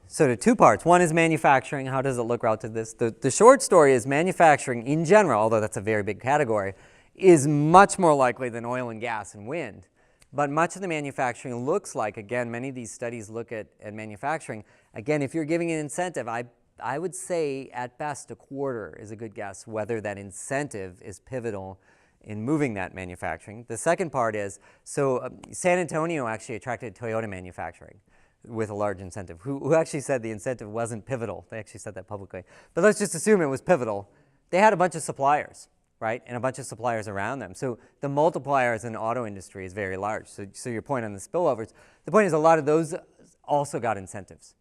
so there are two parts. One is manufacturing. How does it look relative to this? The short story is manufacturing in general, although that's a very big category, is much more likely than oil and gas and wind. But much of the manufacturing looks like, again, many of these studies look at manufacturing. Again, if you're giving an incentive, I would say at best a quarter is a good guess whether that incentive is pivotal in moving that manufacturing. The second part is, San Antonio actually attracted Toyota manufacturing with a large incentive, who actually said the incentive wasn't pivotal. They actually said that publicly. But let's just assume it was pivotal. They had a bunch of suppliers, right? And a bunch of suppliers around them. So the multipliers in the auto industry is very large. So your point on the spillovers, the point is a lot of those also got incentives.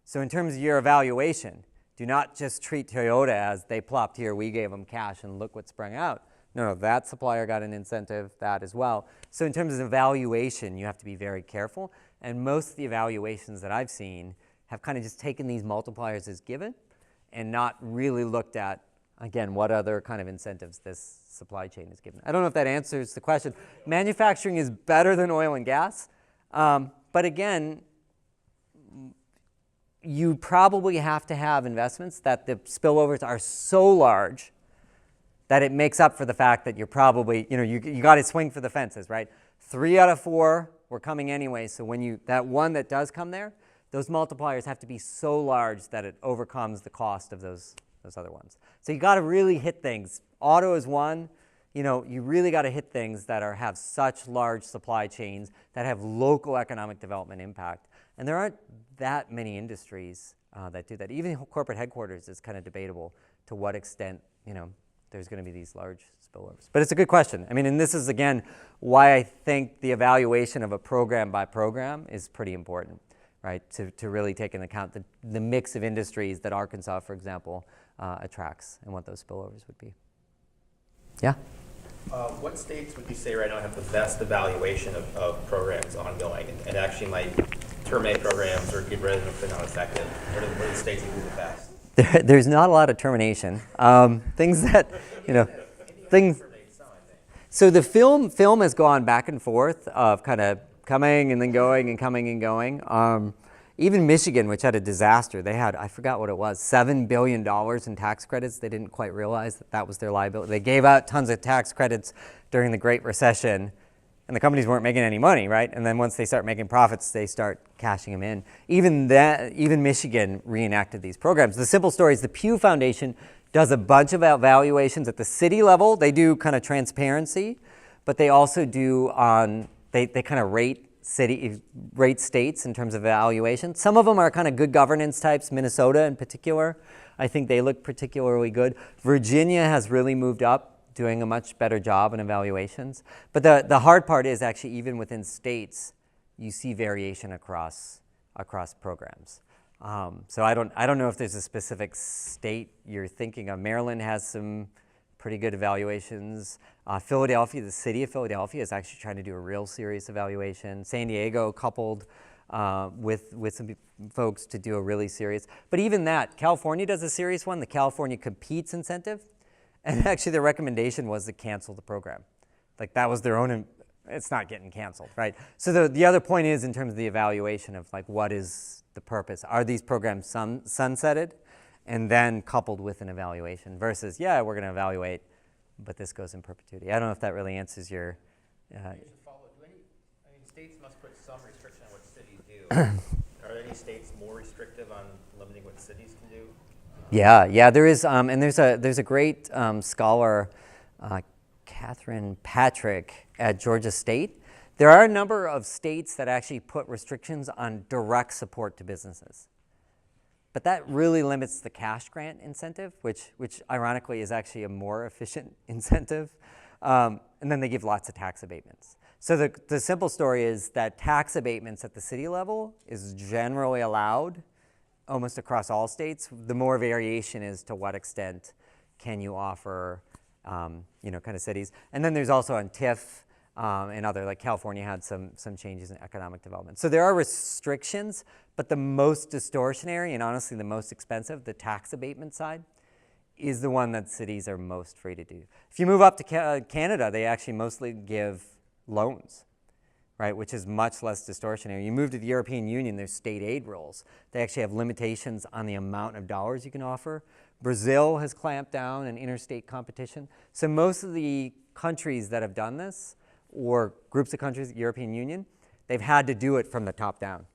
So in terms of your evaluation, do not just treat Toyota as they plopped here, we gave them cash, and look what sprung out. No, that supplier got an incentive, that as well. So in terms of evaluation, you have to be very careful. And most of the evaluations that I've seen have kind of just taken these multipliers as given and not really looked at, again, what other kind of incentives this supply chain is given. I don't know if that answers the question. Manufacturing is better than oil and gas. But again, you probably have to have investments that the spillovers are so large that it makes up for the fact that you're probably, you got to swing for the fences, right? 3 out of 4 were coming anyway, so when that one that does come there, those multipliers have to be so large that it overcomes the cost of those other ones. So you got to really hit things. Auto is one. You really got to hit things that have such large supply chains that have local economic development impact. And there aren't that many industries that do that. Even corporate headquarters is kind of debatable to what extent, there's going to be these large spillovers. But it's a good question. And this is, again, why I think the evaluation of a program by program is pretty important, right? To really take into account the mix of industries that Arkansas, for example, attracts and what those spillovers would be. Yeah? What states would you say right now have the best evaluation of programs ongoing and actually might terminate programs or get rid of them if they're not effective? What are the states that do the best? There's not a lot of termination. Things that, things. So the film has gone back and forth of kind of coming and then going and coming and going. Even Michigan, which had a disaster, they had, I forgot what it was, $7 billion in tax credits. They didn't quite realize that was their liability. They gave out tons of tax credits during the Great Recession, and the companies weren't making any money, right? And then once they start making profits, they start cashing them in. Even Michigan reenacted these programs. The simple story is the Pew Foundation does a bunch of evaluations at the city level. They do kind of transparency, but they also do they kind of rate states in terms of evaluation. Some of them are kind of good governance types, Minnesota in particular. I think they look particularly good. Virginia has really moved up, doing a much better job in evaluations. But the hard part is actually even within states, you see variation across programs. So I don't know if there's a specific state you're thinking of. Maryland has some pretty good evaluations. Philadelphia, the city of Philadelphia is actually trying to do a real serious evaluation. San Diego coupled with some folks to do a really serious. But even that, California does a serious one, the California Competes incentive. And actually the recommendation was to cancel the program. Like that was their own, it's not getting canceled, right? So the other point is in terms of the evaluation of like what is the purpose? Are these programs sunsetted and then coupled with an evaluation versus, yeah, we're going to evaluate, but this goes in perpetuity. I don't know if that really answers your... States must put some restriction on what cities do. Are any states more restrictive on limiting what cities can do? Yeah, there is, and there's a great scholar, Catherine Patrick at Georgia State. There are a number of states that actually put restrictions on direct support to businesses. But that really limits the cash grant incentive, which ironically is actually a more efficient incentive. And then they give lots of tax abatements. So the simple story is that tax abatements at the city level is generally allowed almost across all states. The more variation is to what extent can you offer, kind of cities. And then there's also on TIF and other, like California had some changes in economic development. So there are restrictions, but the most distortionary and honestly the most expensive, the tax abatement side, is the one that cities are most free to do. If you move up to Canada, they actually mostly give loans, right, which is much less distortionary. You move to the European Union, there's state aid rules. They actually have limitations on the amount of dollars you can offer. Brazil has clamped down on interstate competition. So most of the countries that have done this, or groups of countries, European Union, they've had to do it from the top down.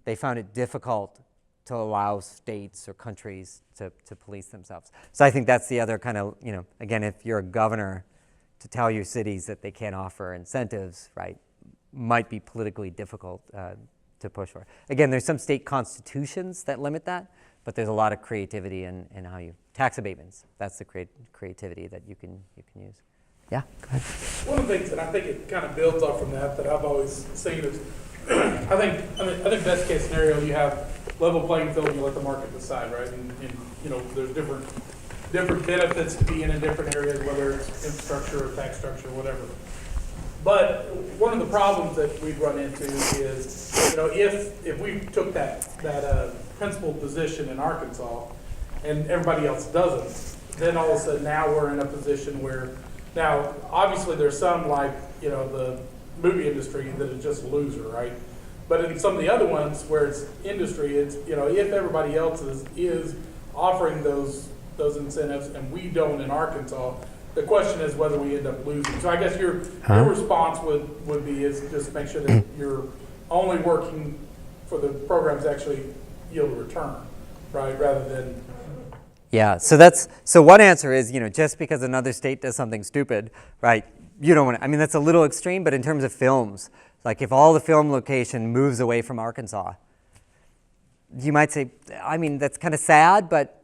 They found it difficult to allow states or countries to police themselves. So I think that's the other kind of, again, if you're a governor, to tell your cities that they can't offer incentives, right, might be politically difficult to push for. Again, there's some state constitutions that limit that, but there's a lot of creativity in how you, tax abatements, that's the creativity that you can use. Yeah, go ahead. One of the things that I think it kind of builds off from that I've always seen is, I think best case scenario, you have level playing field and you let the market decide, right? And there's different benefits to being in different areas, whether it's infrastructure or tax structure or whatever. But one of the problems that we've run into is, if we took that principal position in Arkansas and everybody else doesn't, then all of a sudden now we're in a position where, now obviously there's some like, the movie industry that is just a loser, right? But in some of the other ones where it's industry, it's, if everybody else is offering those incentives and we don't in Arkansas, the question is whether we end up losing. So I guess your response would be is just make sure that you're only working for the programs that actually yield a return, right? Rather than. Yeah, so one answer is, just because another state does something stupid, right, you don't want to, that's a little extreme, but in terms of films, like if all the film location moves away from Arkansas, you might say, that's kind of sad, but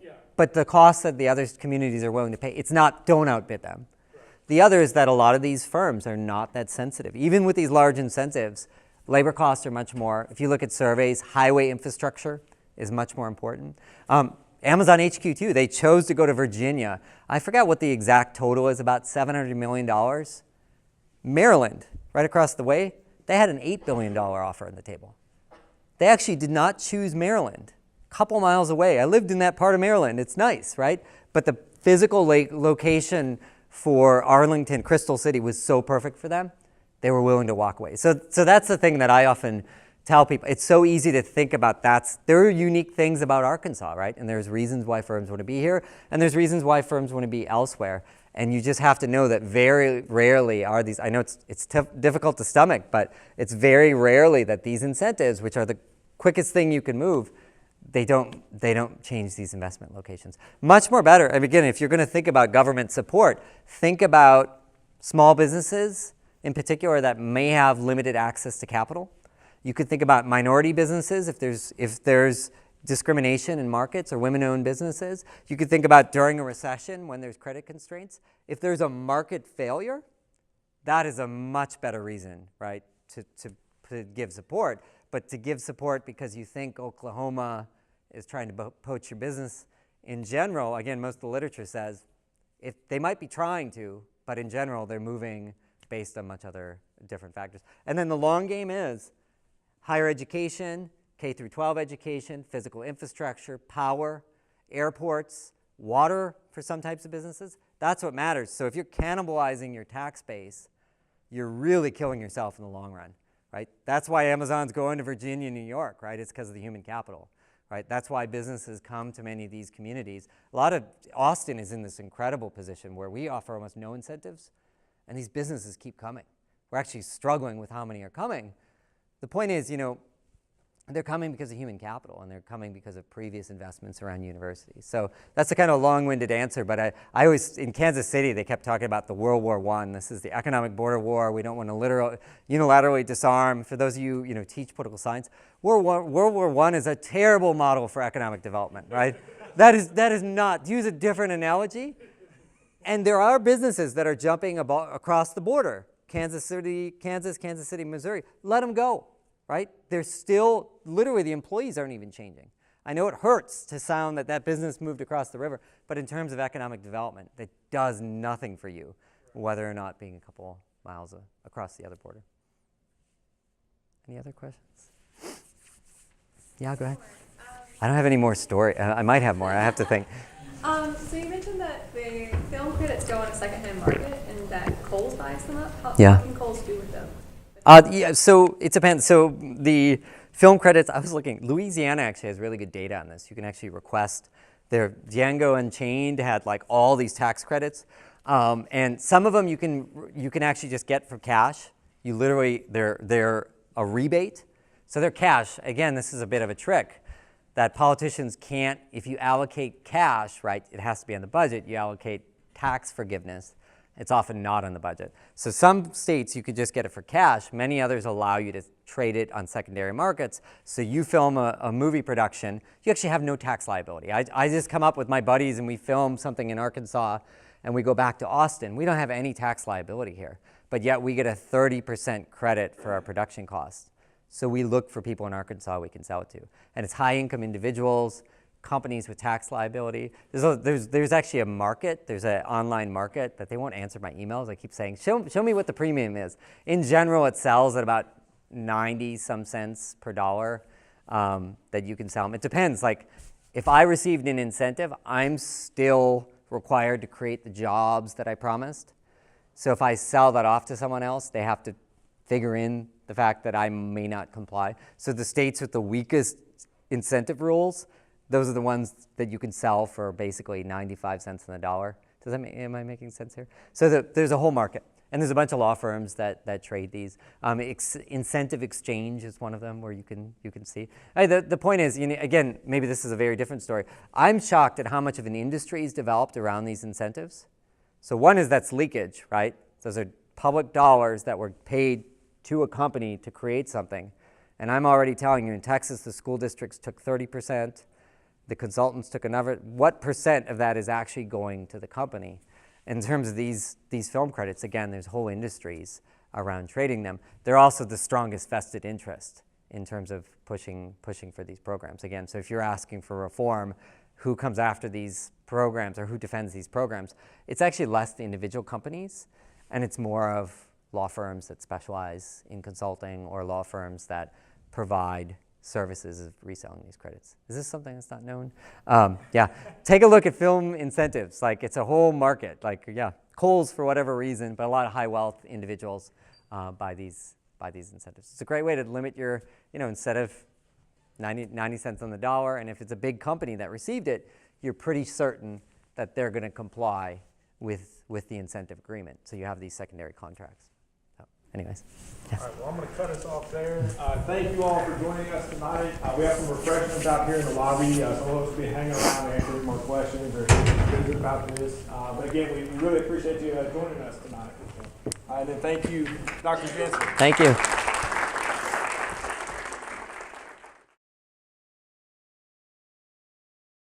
the cost that the other communities are willing to pay, it's not, don't outbid them. Right. The other is that a lot of these firms are not that sensitive. Even with these large incentives, labor costs are much more. If you look at surveys, highway infrastructure is much more important. Amazon HQ too, they chose to go to Virginia. I forgot what the exact total is, about $700 million. Maryland, right across the way, they had an $8 billion offer on the table. They actually did not choose Maryland. Couple miles away. I lived in that part of Maryland. It's nice, right? But the physical location for Arlington, Crystal City was so perfect for them, they were willing to walk away. So that's the thing that I often tell people. It's so easy to think about there are unique things about Arkansas, right? And there's reasons why firms want to be here, and there's reasons why firms want to be elsewhere. And you just have to know that very rarely are these, I know it's difficult to stomach, but it's very rarely that these incentives, which are the quickest thing you can move, they don't change these investment locations. Much more better, and again, if you're going to think about government support, think about small businesses in particular that may have limited access to capital. You could think about minority businesses if there's discrimination in markets or women-owned businesses. You could think about during a recession when there's credit constraints. If there's a market failure, that is a much better reason, right, to give support. But to give support because you think Oklahoma is trying to poach your business in general, again, most of the literature says they might be trying to, but in general, they're moving based on much other different factors. And then the long game is higher education, K through 12 education, physical infrastructure, power, airports, water for some types of businesses. That's what matters. So if you're cannibalizing your tax base, you're really killing yourself in the long run. Right? That's why Amazon's going to Virginia, New York, right? It's because of the human capital, right? That's why businesses come to many of these communities. Austin is in this incredible position where we offer almost no incentives, and these businesses keep coming. We're actually struggling with how many are coming. The point is, they're coming because of human capital, and they're coming because of previous investments around universities. So that's a kind of long-winded answer, but I always, in Kansas City, they kept talking about the World War I. This is the economic border war. We don't want to unilaterally disarm. For those of you, teach political science, World War I is a terrible model for economic development, right? That is not, to use a different analogy, And there are businesses that are jumping across the border. Kansas City, Missouri. Let them go, right? They're still, literally the employees aren't even changing. I know it hurts to sound that business moved across the river, but in terms of economic development, that does nothing for you, whether or not being a couple miles across the other border. Any other questions? Yeah, go ahead. I don't have any more story. I might have more. I have to think. So you mentioned that the film credits go on a secondhand market and that Kohl's buys them up. What can Kohl's do with them? Yeah, so it depends. So the film credits, I was looking, Louisiana actually has really good data on this. You can actually request their Django Unchained had like all these tax credits. And some of them you can actually just get for cash. You literally, they're a rebate. So they're cash. Again, this is a bit of a trick that politicians can't, if you allocate cash, right, it has to be on the budget, you allocate tax forgiveness, it's often not on the budget. So some states you could just get it for cash, many others allow you to trade it on secondary markets. So you film a movie production, you actually have no tax liability. I just come up with my buddies and we film something in Arkansas and we go back to Austin. We don't have any tax liability here, but yet we get a 30% credit for our production costs. So we look for people in Arkansas we can sell it to. And it's high-income individuals, companies with tax liability. There's actually a market, there's an online market, but they won't answer my emails. I keep saying, show me what the premium is. In general, it sells at about 90-some cents per dollar that you can sell them. It depends. Like, if I received an incentive, I'm still required to create the jobs that I promised. So if I sell that off to someone else, they have to figure in the fact that I may not comply. So the states with the weakest incentive rules, those are the ones that you can sell for basically 95 cents on the dollar. Am I making sense here? So there's a whole market. And there's a bunch of law firms that trade these. Incentive exchange is one of them where you can see. The point is, again, maybe this is a very different story. I'm shocked at how much of an industry is developed around these incentives. So one is that's leakage, right? Those are public dollars that were paid to a company to create something. And I'm already telling you, in Texas, the school districts took 30%, the consultants took another. What percent of that is actually going to the company? In terms of these film credits, again, there's whole industries around trading them. They're also the strongest vested interest in terms of pushing for these programs. Again, so if you're asking for reform, who comes after these programs or who defends these programs? It's actually less the individual companies, and it's more of law firms that specialize in consulting or law firms that provide services of reselling these credits. Is this something that's not known? Yeah, take a look at film incentives. Like, it's a whole market. Like, yeah, Kohl's for whatever reason, but a lot of high wealth individuals buy these incentives. It's a great way to limit your, instead of 90 cents on the dollar, and if it's a big company that received it, you're pretty certain that they're going to comply with the incentive agreement. So you have these secondary contracts. So anyways. Yes. All right, well, I'm going to cut us off there. Thank you all for joining us tonight. We have some refreshments out here in the lobby. Some of us will be hanging around answering more questions or visit about this. But again, we really appreciate you joining us tonight. And then thank you, Dr. Jensen. Thank you.